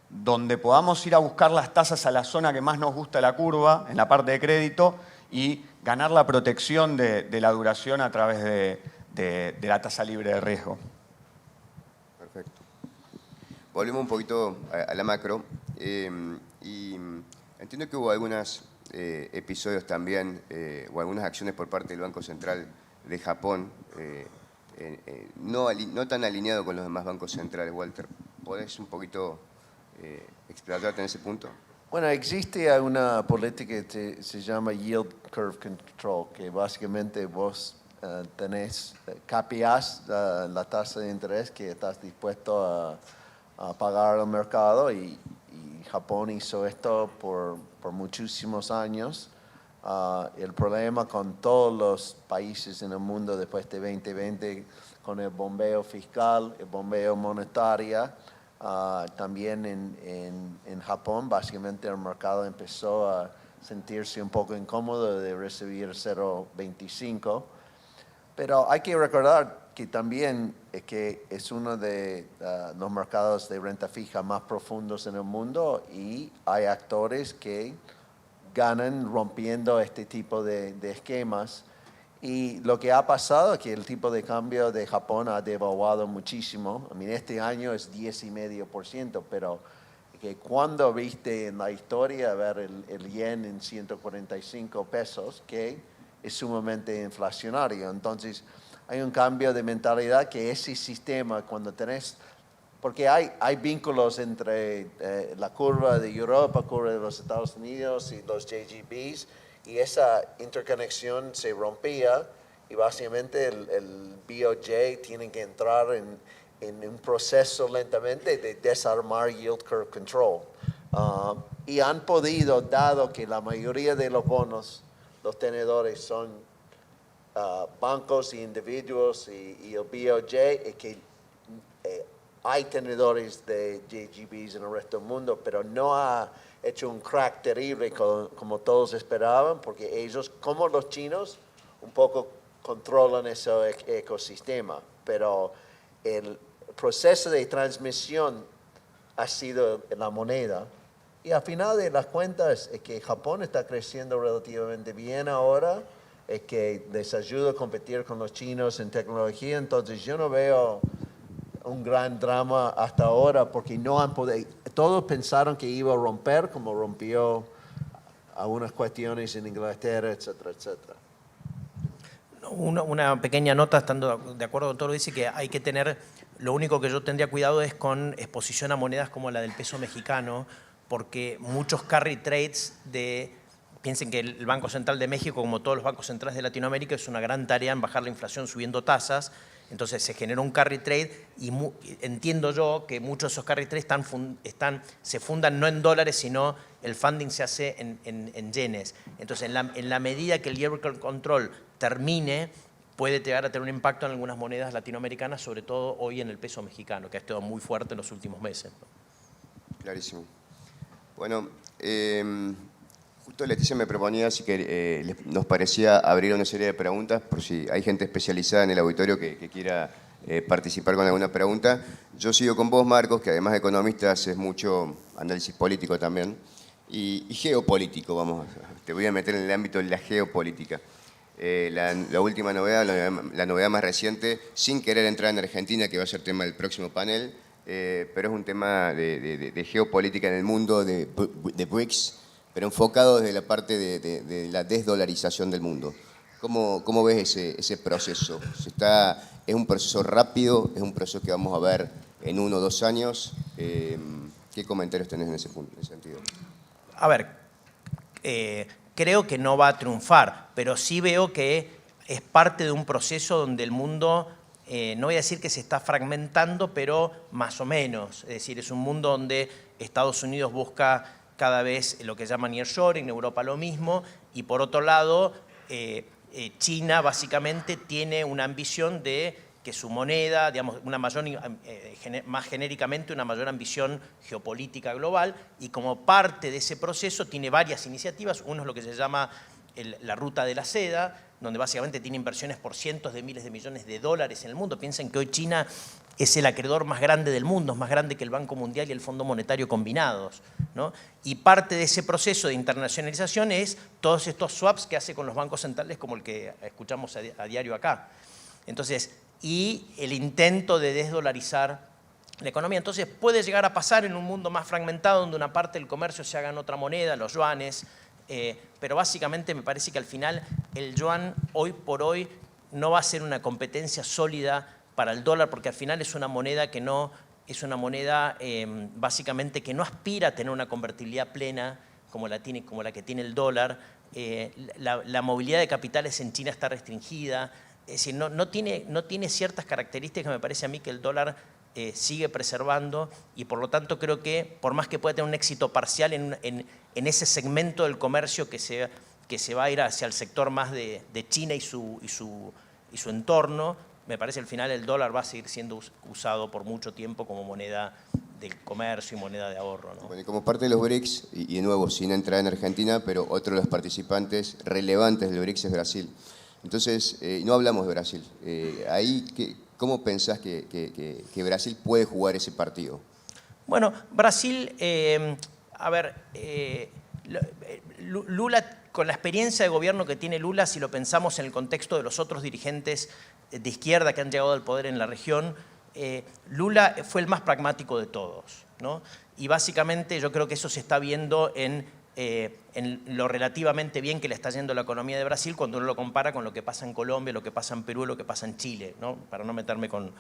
donde podamos ir a buscar las tasas a la zona que más nos gusta de la curva, en la parte de crédito, y ganar la protección de la duración a través de la tasa libre de riesgo. Perfecto. Volvemos un poquito a la macro. Y entiendo que hubo algunos episodios también, o algunas acciones por parte del Banco Central de Japón, no tan alineado con los demás bancos centrales. Walter, ¿podés un poquito explayarte en ese punto? Bueno, existe una política que se llama Yield Curve Control, que básicamente vos capeás la tasa de interés que estás dispuesto a pagar al mercado, y Japón hizo esto por muchísimos años. El problema con todos los países en el mundo después de 2020, con el bombeo fiscal, el bombeo monetario, también en Japón, básicamente el mercado empezó a sentirse un poco incómodo de recibir 0,25. Pero hay que recordar que también que es uno de los mercados de renta fija más profundos en el mundo, y hay actores que ganan rompiendo este tipo de esquemas. Y lo que ha pasado es que el tipo de cambio de Japón ha devaluado muchísimo. Este año es 10,5%, pero que cuando viste en la historia ver el yen en 145 pesos, que es sumamente inflacionario. Entonces, hay un cambio de mentalidad que ese sistema, cuando tenés, porque hay vínculos entre la curva de Europa, curva de los Estados Unidos y los JGBs, y esa interconexión se rompía, y básicamente el BOJ tiene que entrar en un proceso lentamente de desarmar Yield Curve Control. Y han podido, dado que la mayoría de los bonos, los tenedores son bancos y individuos y el BOJ, es que hay tenedores de JGBs en el resto del mundo, pero no ha hecho un crack terrible como todos esperaban, porque ellos, como los chinos, un poco controlan ese ecosistema. Pero el proceso de transmisión ha sido la moneda. Y al final de las cuentas es que Japón está creciendo relativamente bien ahora, es que les ayuda a competir con los chinos en tecnología. Entonces yo no veo un gran drama hasta ahora, porque no han podido. Todos pensaron que iba a romper, como rompió algunas cuestiones en Inglaterra, etcétera, etcétera. Una pequeña nota, estando de acuerdo con todo, dice que hay que tener, lo único que yo tendría cuidado es con exposición a monedas como la del peso mexicano, porque muchos carry trades piensen que el Banco Central de México, como todos los bancos centrales de Latinoamérica, es una gran tarea en bajar la inflación subiendo tasas, Entonces se generó un carry trade y entiendo yo que muchos de esos carry trades se fundan no en dólares, sino el funding se hace en yenes. Entonces en la medida que el yield curve control termine, puede llegar a tener un impacto en algunas monedas latinoamericanas, sobre todo hoy en el peso mexicano, que ha estado muy fuerte en los últimos meses. Clarísimo. Bueno, justo Leticia me proponía, así que nos parecía abrir una serie de preguntas, por si hay gente especializada en el auditorio que quiera participar con alguna pregunta. Yo sigo con vos, Marcos, que además de economista haces mucho análisis político también, y geopolítico, te voy a meter en el ámbito de la geopolítica. La última novedad, la novedad más reciente, sin querer entrar en Argentina, que va a ser tema del próximo panel, pero es un tema de geopolítica en el mundo, de BRICS, pero enfocado desde la parte de la desdolarización del mundo. ¿Cómo ves ese proceso? ¿Es un proceso rápido? ¿Es un proceso que vamos a ver en 1 o 2 años? ¿Qué comentarios tenés en ese sentido? A ver, creo que no va a triunfar, pero sí veo que es parte de un proceso donde el mundo, no voy a decir que se está fragmentando, pero más o menos. Es decir, es un mundo donde Estados Unidos busca cada vez lo que llaman nearshoring, Europa lo mismo, y por otro lado, China básicamente tiene una ambición de que su moneda, digamos, más genéricamente, una mayor ambición geopolítica global, y como parte de ese proceso tiene varias iniciativas. Uno es lo que se llama la Ruta de la Seda, donde básicamente tiene inversiones por cientos de miles de millones de dólares en el mundo. Piensen que hoy China es el acreedor más grande del mundo, es más grande que el Banco Mundial y el Fondo Monetario combinados, ¿no? Y parte de ese proceso de internacionalización es todos estos swaps que hace con los bancos centrales, como el que escuchamos a diario acá. Entonces, y el intento de desdolarizar la economía. Entonces puede llegar a pasar en un mundo más fragmentado, donde una parte del comercio se haga en otra moneda, los yuanes, pero básicamente me parece que al final el yuan hoy por hoy no va a ser una competencia sólida para el dólar, porque al final es una moneda que no, es una moneda básicamente que no aspira a tener una convertibilidad plena como la que tiene el dólar. La movilidad de capitales en China está restringida. Es decir, no tiene ciertas características que me parece a mí que el dólar sigue preservando, y por lo tanto creo que por más que pueda tener un éxito parcial en ese segmento del comercio que se va a ir hacia el sector más de China y su entorno, me parece al final el dólar va a seguir siendo usado por mucho tiempo como moneda del comercio y moneda de ahorro, ¿no? Bueno, y como parte de los BRICS, y de nuevo sin entrar en Argentina, pero otro de los participantes relevantes del BRICS es Brasil. Entonces, no hablamos de Brasil. ¿Cómo pensás que Brasil puede jugar ese partido? Bueno, Brasil, Lula, con la experiencia de gobierno que tiene Lula, si lo pensamos en el contexto de los otros dirigentes de izquierda que han llegado al poder en la región, Lula fue el más pragmático de todos, ¿no? Y básicamente yo creo que eso se está viendo en lo relativamente bien que le está yendo la economía de Brasil cuando uno lo compara con lo que pasa en Colombia, lo que pasa en Perú, lo que pasa en Chile, ¿no? Para no meterme con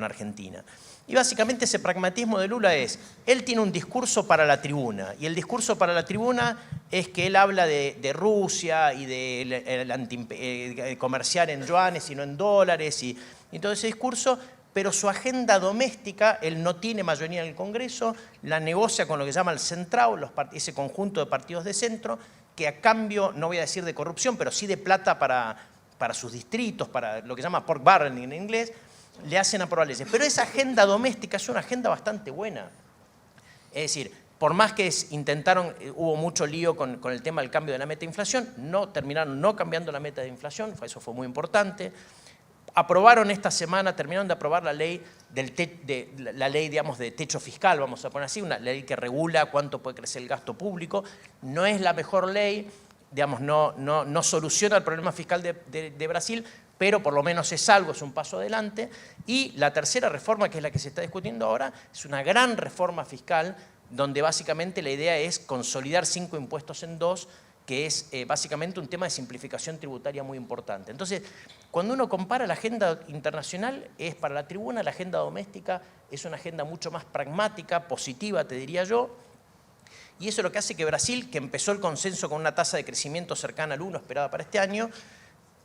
Argentina. Y básicamente ese pragmatismo de Lula es, él tiene un discurso para la tribuna, y el discurso para la tribuna es que él habla de Rusia y de comerciar en yuanes y no en dólares, y todo ese discurso, pero su agenda doméstica, él no tiene mayoría en el Congreso, la negocia con lo que llama el Centrado, ese conjunto de partidos de centro, que a cambio, no voy a decir de corrupción, pero sí de plata para sus distritos, para lo que se llama pork barrelling en inglés, le hacen aprobar leyes. Pero esa agenda doméstica es una agenda bastante buena. Es decir, por más que intentaron, hubo mucho lío con el tema del cambio de la meta de inflación, terminaron no cambiando la meta de inflación, eso fue muy importante. Aprobaron esta semana, terminaron de aprobar la ley digamos, de techo fiscal, vamos a poner así, una ley que regula cuánto puede crecer el gasto público. No es la mejor ley, digamos, no soluciona el problema fiscal de Brasil, pero por lo menos es algo, es un paso adelante. Y la tercera reforma, que es la que se está discutiendo ahora, es una gran reforma fiscal, donde básicamente la idea es consolidar 5 impuestos en 2, que es básicamente un tema de simplificación tributaria muy importante. Entonces, cuando uno compara la agenda internacional, es para la tribuna, la agenda doméstica es una agenda mucho más pragmática, positiva, te diría yo, y eso es lo que hace que Brasil, que empezó el consenso con una tasa de crecimiento cercana al 1 esperada para este año,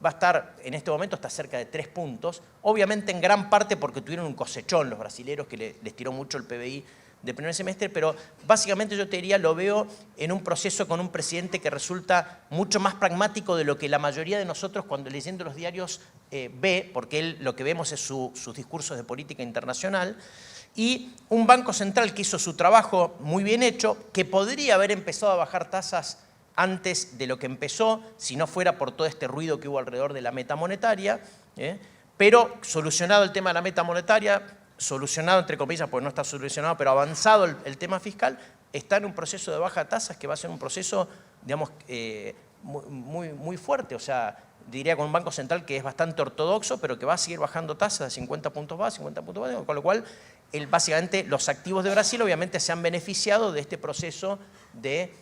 va a estar, en este momento está cerca de 3 puntos, obviamente en gran parte porque tuvieron un cosechón los brasileros que les tiró mucho el PBI de primer semestre, pero básicamente yo te diría, lo veo en un proceso con un presidente que resulta mucho más pragmático de lo que la mayoría de nosotros cuando leyendo los diarios ve, porque él lo que vemos es sus discursos de política internacional, y un Banco Central que hizo su trabajo muy bien hecho, que podría haber empezado a bajar tasas antes de lo que empezó, si no fuera por todo este ruido que hubo alrededor de la meta monetaria, pero solucionado el tema de la meta monetaria, solucionado entre comillas, porque no está solucionado, pero avanzado el tema fiscal, está en un proceso de baja tasas que va a ser un proceso, digamos, muy fuerte, o sea, diría con un Banco Central que es bastante ortodoxo, pero que va a seguir bajando tasas de 50 puntos básicos, con lo cual, básicamente, los activos de Brasil obviamente se han beneficiado de este proceso de,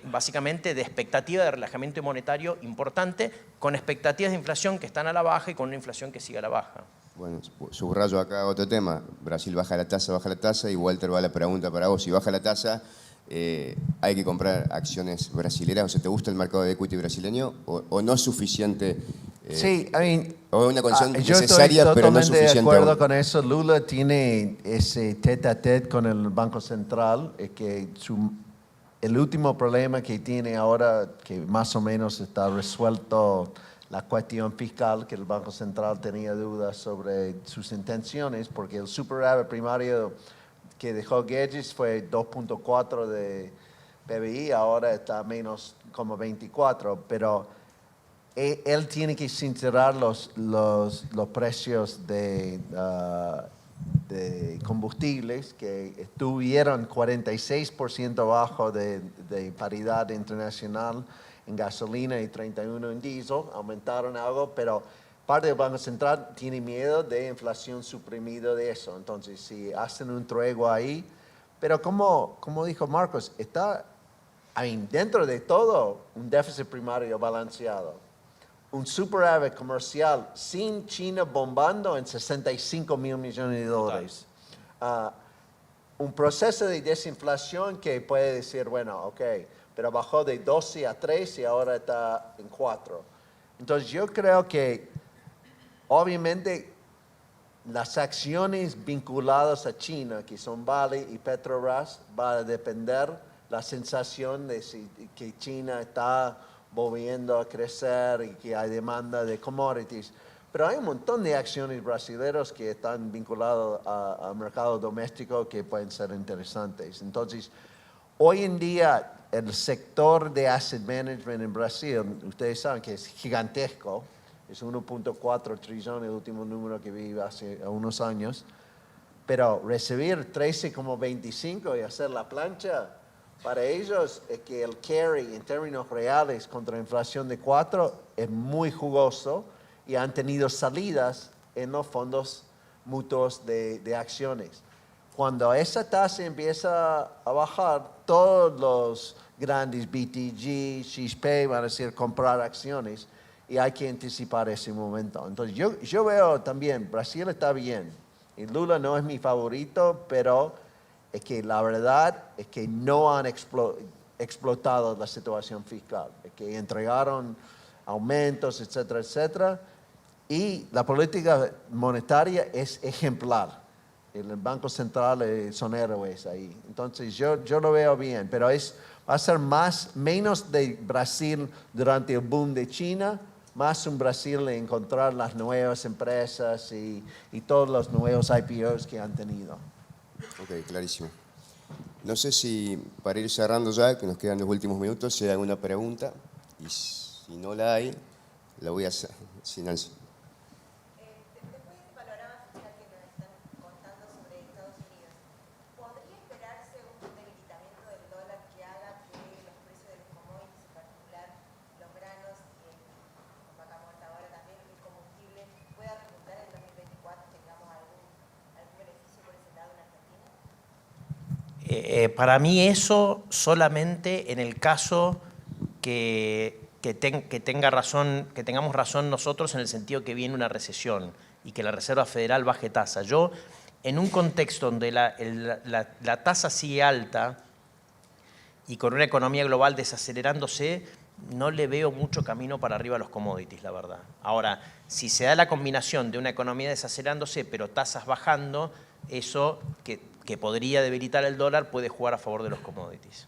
básicamente, de expectativa de relajamiento monetario importante, con expectativas de inflación que están a la baja y con una inflación que sigue a la baja. Bueno, subrayo acá otro tema. Brasil baja la tasa, y Walter va a la pregunta para vos. Si baja la tasa, ¿hay que comprar acciones brasileras? O sea, ¿te gusta el mercado de equity brasileño o no es suficiente? Sí, o una condición yo necesaria, estoy pero no suficiente. totalmente de acuerdo con eso. Lula tiene ese tete-a-tete con el Banco Central, que el último problema que tiene ahora, que más o menos está resuelto, la cuestión fiscal, que el Banco Central tenía dudas sobre sus intenciones, porque el superávit primario que dejó Guedes fue 2.4 de PBI, ahora está menos como 24, pero él tiene que sincerar los precios de combustibles, que estuvieron 46% abajo de paridad internacional en gasolina y 31 en diésel, aumentaron algo, pero parte del Banco Central tiene miedo de inflación suprimida de eso. Entonces, si hacen un tregua ahí, pero como dijo Marcos, está dentro de todo un déficit primario balanceado, un superávit comercial sin China bombando en 65 mil millones de dólares. Un proceso de desinflación que puede decir, bueno, ok, pero bajó de 12 a 3 y ahora está en 4. Entonces yo creo que obviamente las acciones vinculadas a China, que son Vale y Petrobras, va a depender la sensación de que China está volviendo a crecer y que hay demanda de commodities. Pero hay un montón de acciones brasileñas que están vinculadas al mercado doméstico que pueden ser interesantes. Entonces, hoy en día, el sector de asset management en Brasil, ustedes saben que es gigantesco, es 1.4 trillones, el último número que vi hace unos años, pero recibir 13,25 y hacer la plancha, para ellos es que el carry en términos reales contra inflación de 4 es muy jugoso y han tenido salidas en los fondos mutuos de acciones. Cuando esa tasa empieza a bajar, todos los grandes BTG, XP van a decir comprar acciones y hay que anticipar ese momento. Entonces yo veo también, Brasil está bien y Lula no es mi favorito, pero es que la verdad es que no han explotado la situación fiscal, es que entregaron aumentos, etcétera, etcétera, y la política monetaria es ejemplar. El Banco Central son héroes ahí. Entonces yo lo veo bien, pero va a ser menos de Brasil durante el boom de China, más un Brasil de encontrar las nuevas empresas y todos los nuevos IPOs que han tenido. Ok, clarísimo. No sé si para ir cerrando ya, que nos quedan los últimos minutos, si hay alguna pregunta, y si no la hay, la voy a hacer. Sí, Nancy. Para mí eso solamente en el caso que tengamos razón nosotros en el sentido que viene una recesión y que la Reserva Federal baje tasa. Yo, en un contexto donde la tasa sigue alta y con una economía global desacelerándose, no le veo mucho camino para arriba a los commodities, la verdad. Ahora, si se da la combinación de una economía desacelerándose, pero tasas bajando, eso que podría debilitar el dólar puede jugar a favor de los commodities.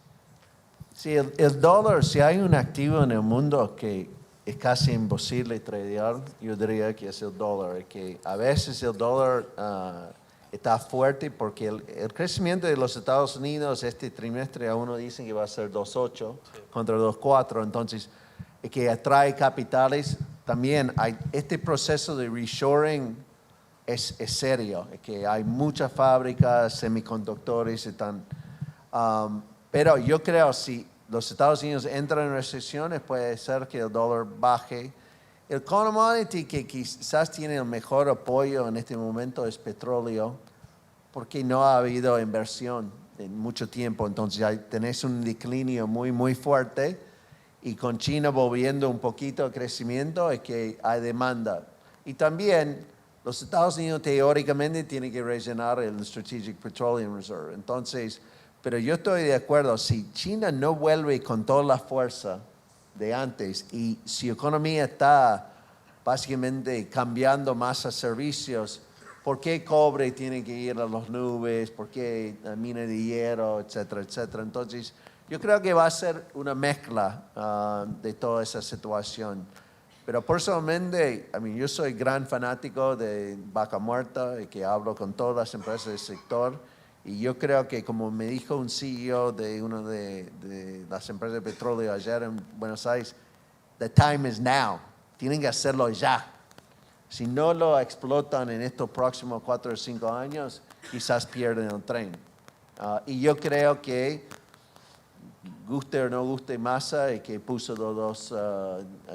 Sí, el dólar, si hay un activo en el mundo que es casi imposible tradear, yo diría que es el dólar. Que a veces el dólar está fuerte porque el crecimiento de los Estados Unidos este trimestre a uno dicen que va a ser 2.8 contra 2.4, entonces que atrae capitales. También hay este proceso de reshoring es serio, que hay muchas fábricas, semiconductores están... pero yo creo si los Estados Unidos entran en recesiones, puede ser que el dólar baje. El commodity que quizás tiene el mejor apoyo en este momento es petróleo, porque no ha habido inversión en mucho tiempo. Entonces tenés un declinio muy fuerte y con China volviendo un poquito al crecimiento es que hay demanda. Y también los Estados Unidos teóricamente tienen que rellenar el Strategic Petroleum Reserve. Entonces, pero yo estoy de acuerdo, si China no vuelve con toda la fuerza de antes y si la economía está básicamente cambiando más a servicios, ¿por qué cobre tiene que ir a las nubes? ¿Por qué la mina de hierro, etcétera, etcétera? Entonces, yo creo que va a ser una mezcla de toda esa situación. Pero personalmente, yo soy gran fanático de Vaca Muerta y que hablo con todas las empresas del sector. Y yo creo que, como me dijo un CEO de una de las empresas de petróleo ayer en Buenos Aires, the time is now. Tienen que hacerlo ya. Si no lo explotan en estos próximos 4 o 5 años, quizás pierden el tren. Y yo creo que, guste o no guste Massa, y que puso los dos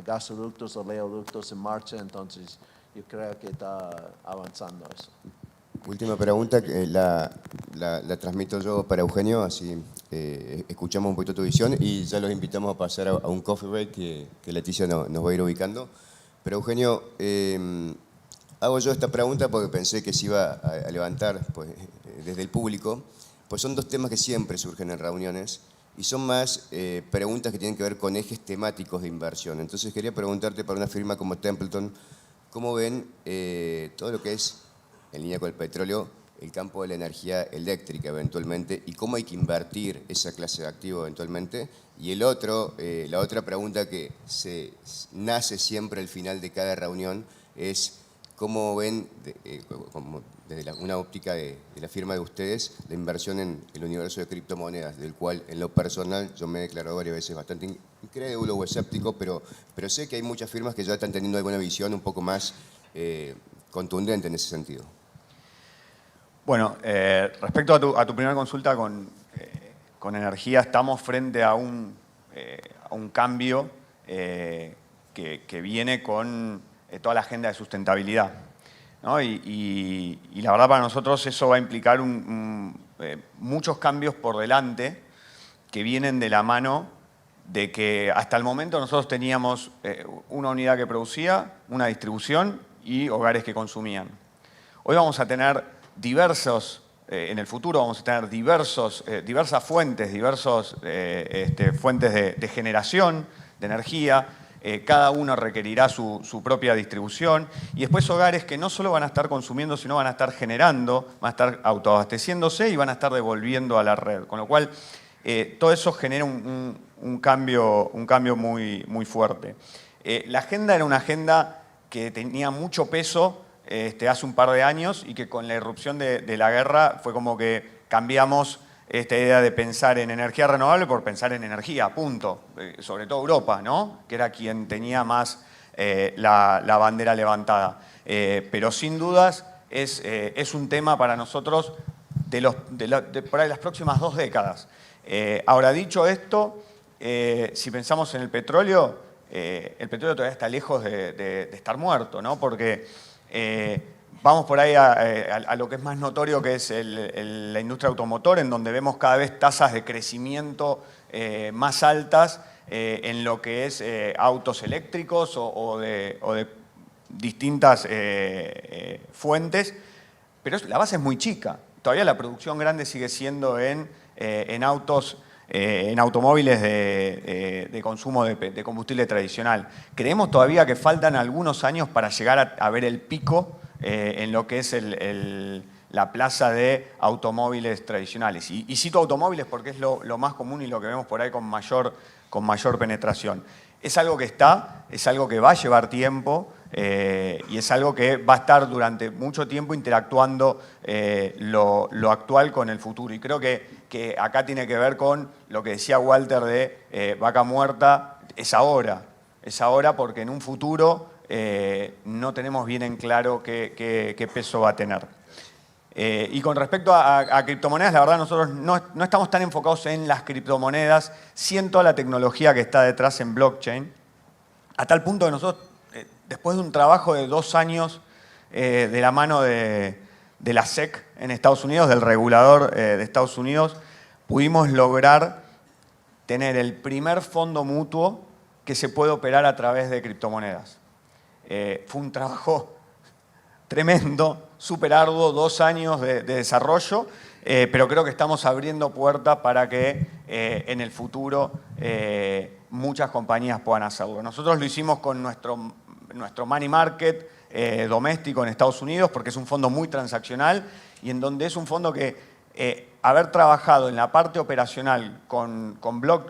gasoductos o oleoductos en marcha, entonces yo creo que está avanzando eso. Última pregunta, la transmito yo para Eugenio, así escuchamos un poquito tu visión y ya los invitamos a pasar a un coffee break que Leticia nos va a ir ubicando. Pero Eugenio, hago yo esta pregunta porque pensé que se iba a levantar pues, desde el público, pues son dos temas que siempre surgen en reuniones y son más preguntas que tienen que ver con ejes temáticos de inversión. Entonces quería preguntarte para una firma como Templeton, ¿cómo ven todo lo que es, en línea con el petróleo, el campo de la energía eléctrica eventualmente y cómo hay que invertir esa clase de activo eventualmente? Y la otra pregunta que nace siempre al final de cada reunión es cómo ven, desde una óptica de la firma de ustedes, la inversión en el universo de criptomonedas, del cual en lo personal yo me he declarado varias veces bastante incrédulo o escéptico, pero sé que hay muchas firmas que ya están teniendo alguna visión un poco más contundente en ese sentido. Bueno, respecto a tu primera consulta con energía, estamos frente a un cambio que viene con toda la agenda de sustentabilidad, ¿no? Y la verdad para nosotros eso va a implicar muchos cambios por delante que vienen de la mano de que hasta el momento nosotros teníamos una unidad que producía, una distribución y hogares que consumían. Hoy vamos a tener en el futuro vamos a tener diversas fuentes, fuentes de generación de energía, cada uno requerirá su propia distribución y después hogares que no solo van a estar consumiendo, sino van a estar generando, van a estar autoabasteciéndose y van a estar devolviendo a la red, con lo cual todo eso genera un cambio muy fuerte. La agenda era una agenda que tenía mucho peso hace un par de años y que con la irrupción de la guerra fue como que cambiamos esta idea de pensar en energía renovable por pensar en energía, punto. Sobre todo Europa, ¿no? Que era quien tenía más la bandera levantada. Pero sin dudas es un tema para nosotros por ahí las próximas 2 décadas. Ahora, dicho esto, si pensamos en el petróleo todavía está lejos de estar muerto, ¿no? Porque vamos por ahí a lo que es más notorio, que es la industria automotor, en donde vemos cada vez tasas de crecimiento más altas en lo que es autos eléctricos o de distintas fuentes, pero la base es muy chica. Todavía la producción grande sigue siendo en autos en automóviles de consumo de combustible tradicional. Creemos todavía que faltan algunos años para llegar a ver el pico en lo que es la plaza de automóviles tradicionales. Y cito automóviles porque es lo más común y lo que vemos por ahí con mayor penetración. Es algo que está, es algo que va a llevar tiempo y es algo que va a estar durante mucho tiempo interactuando lo actual con el futuro. Y creo que acá tiene que ver con lo que decía Walter de vaca muerta, es ahora porque en un futuro no tenemos bien en claro qué peso va a tener. Y con respecto a criptomonedas, la verdad nosotros no estamos tan enfocados en las criptomonedas, sí en toda la tecnología que está detrás en blockchain, a tal punto que nosotros, después de un trabajo de 2 años de la mano de la SEC en Estados Unidos, del regulador de Estados Unidos, pudimos lograr tener el primer fondo mutuo que se puede operar a través de criptomonedas. Fue un trabajo tremendo, súper arduo, 2 años de desarrollo, pero creo que estamos abriendo puertas para que en el futuro muchas compañías puedan hacerlo. Nosotros lo hicimos con nuestro money market doméstico en Estados Unidos porque es un fondo muy transaccional y en donde es un fondo que haber trabajado en la parte operacional con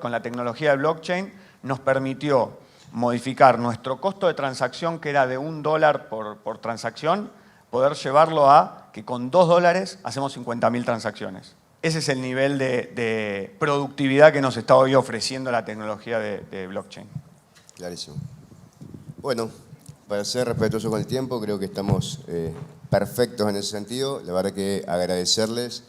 la tecnología de blockchain nos permitió modificar nuestro costo de transacción, que era de $1 por transacción, poder llevarlo a que con $2 hacemos 50.000 transacciones. Ese es el nivel de productividad que nos está hoy ofreciendo la tecnología de blockchain. Clarísimo. Bueno, para ser respetuoso con el tiempo, creo que estamos perfectos en ese sentido. La verdad que agradecerles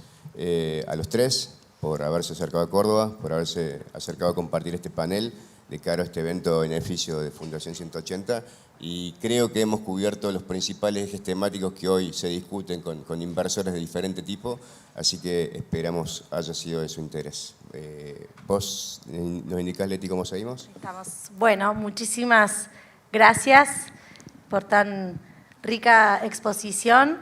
a los 3 por haberse acercado a Córdoba, por haberse acercado a compartir este panel de cara a este evento de beneficio de Fundación 180, y creo que hemos cubierto los principales ejes temáticos que hoy se discuten con inversores de diferente tipo, así que esperamos haya sido de su interés. ¿Vos nos indicás, Leti, cómo seguimos? Bueno, muchísimas gracias por tan rica exposición.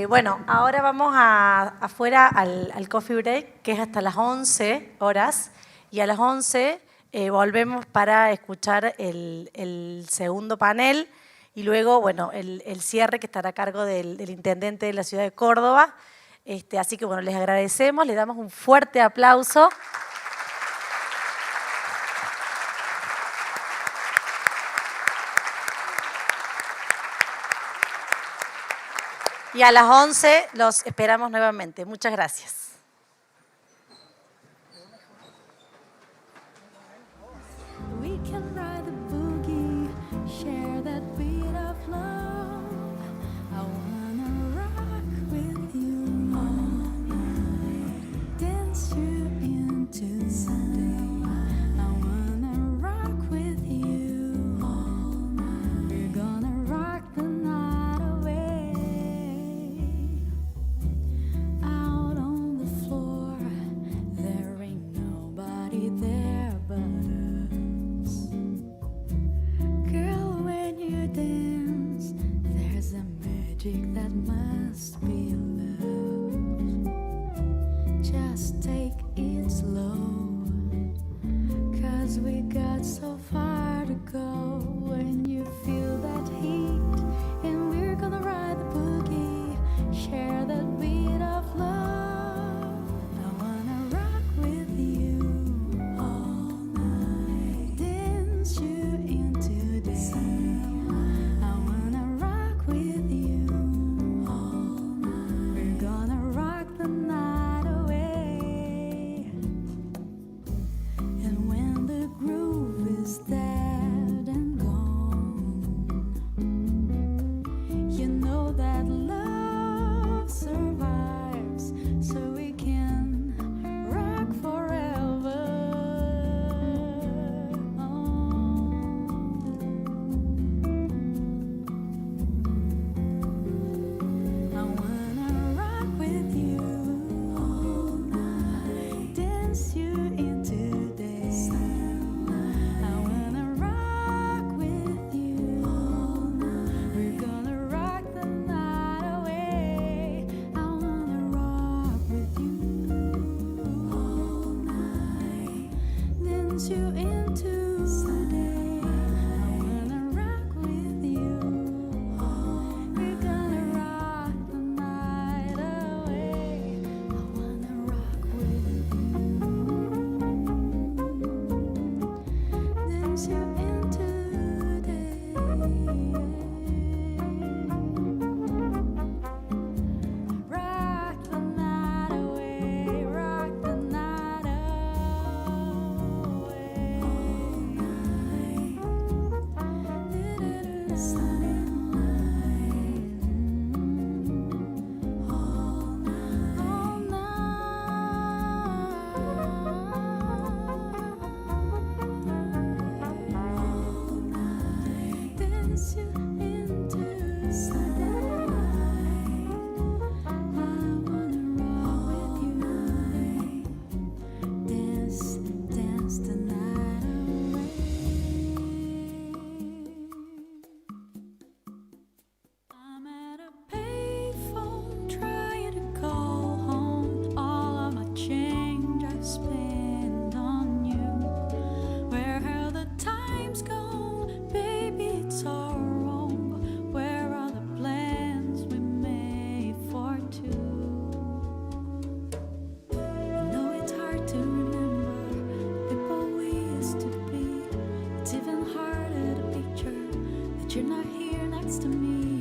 Bueno, ahora vamos afuera al coffee break, que es hasta las 11 horas, y a las 11 volvemos para escuchar el segundo panel y luego, bueno, el cierre que estará a cargo del intendente de la ciudad de Córdoba. Así que, bueno, les agradecemos, les damos un fuerte aplauso. Y a las 11 los esperamos nuevamente. Muchas gracias. That must be love. Just take it slow, 'cause we got so far to go. When you feel that heat, and we're gonna ride the boogie, share that beat of love. I wanna rock with you all night, dance you into day. I wanna rock with you all night. dance you into Sunday. I wanna rock with you. We're gonna rock the night away. I wanna rock with you. Dance you into day. Rock the night away. Rock the night away. All night. Sunny night. All night. All night. Dance you into sunlight. I wanna rock with you. Dance, dance the night away. I'm at a payphone trying to call home. All of my change I spend on you. Where have the times gone? Baby, it's all wrong. Where are the plans we made for two? I know it's hard to remember the people we used to be. It's even harder to picture that you're not here next to me.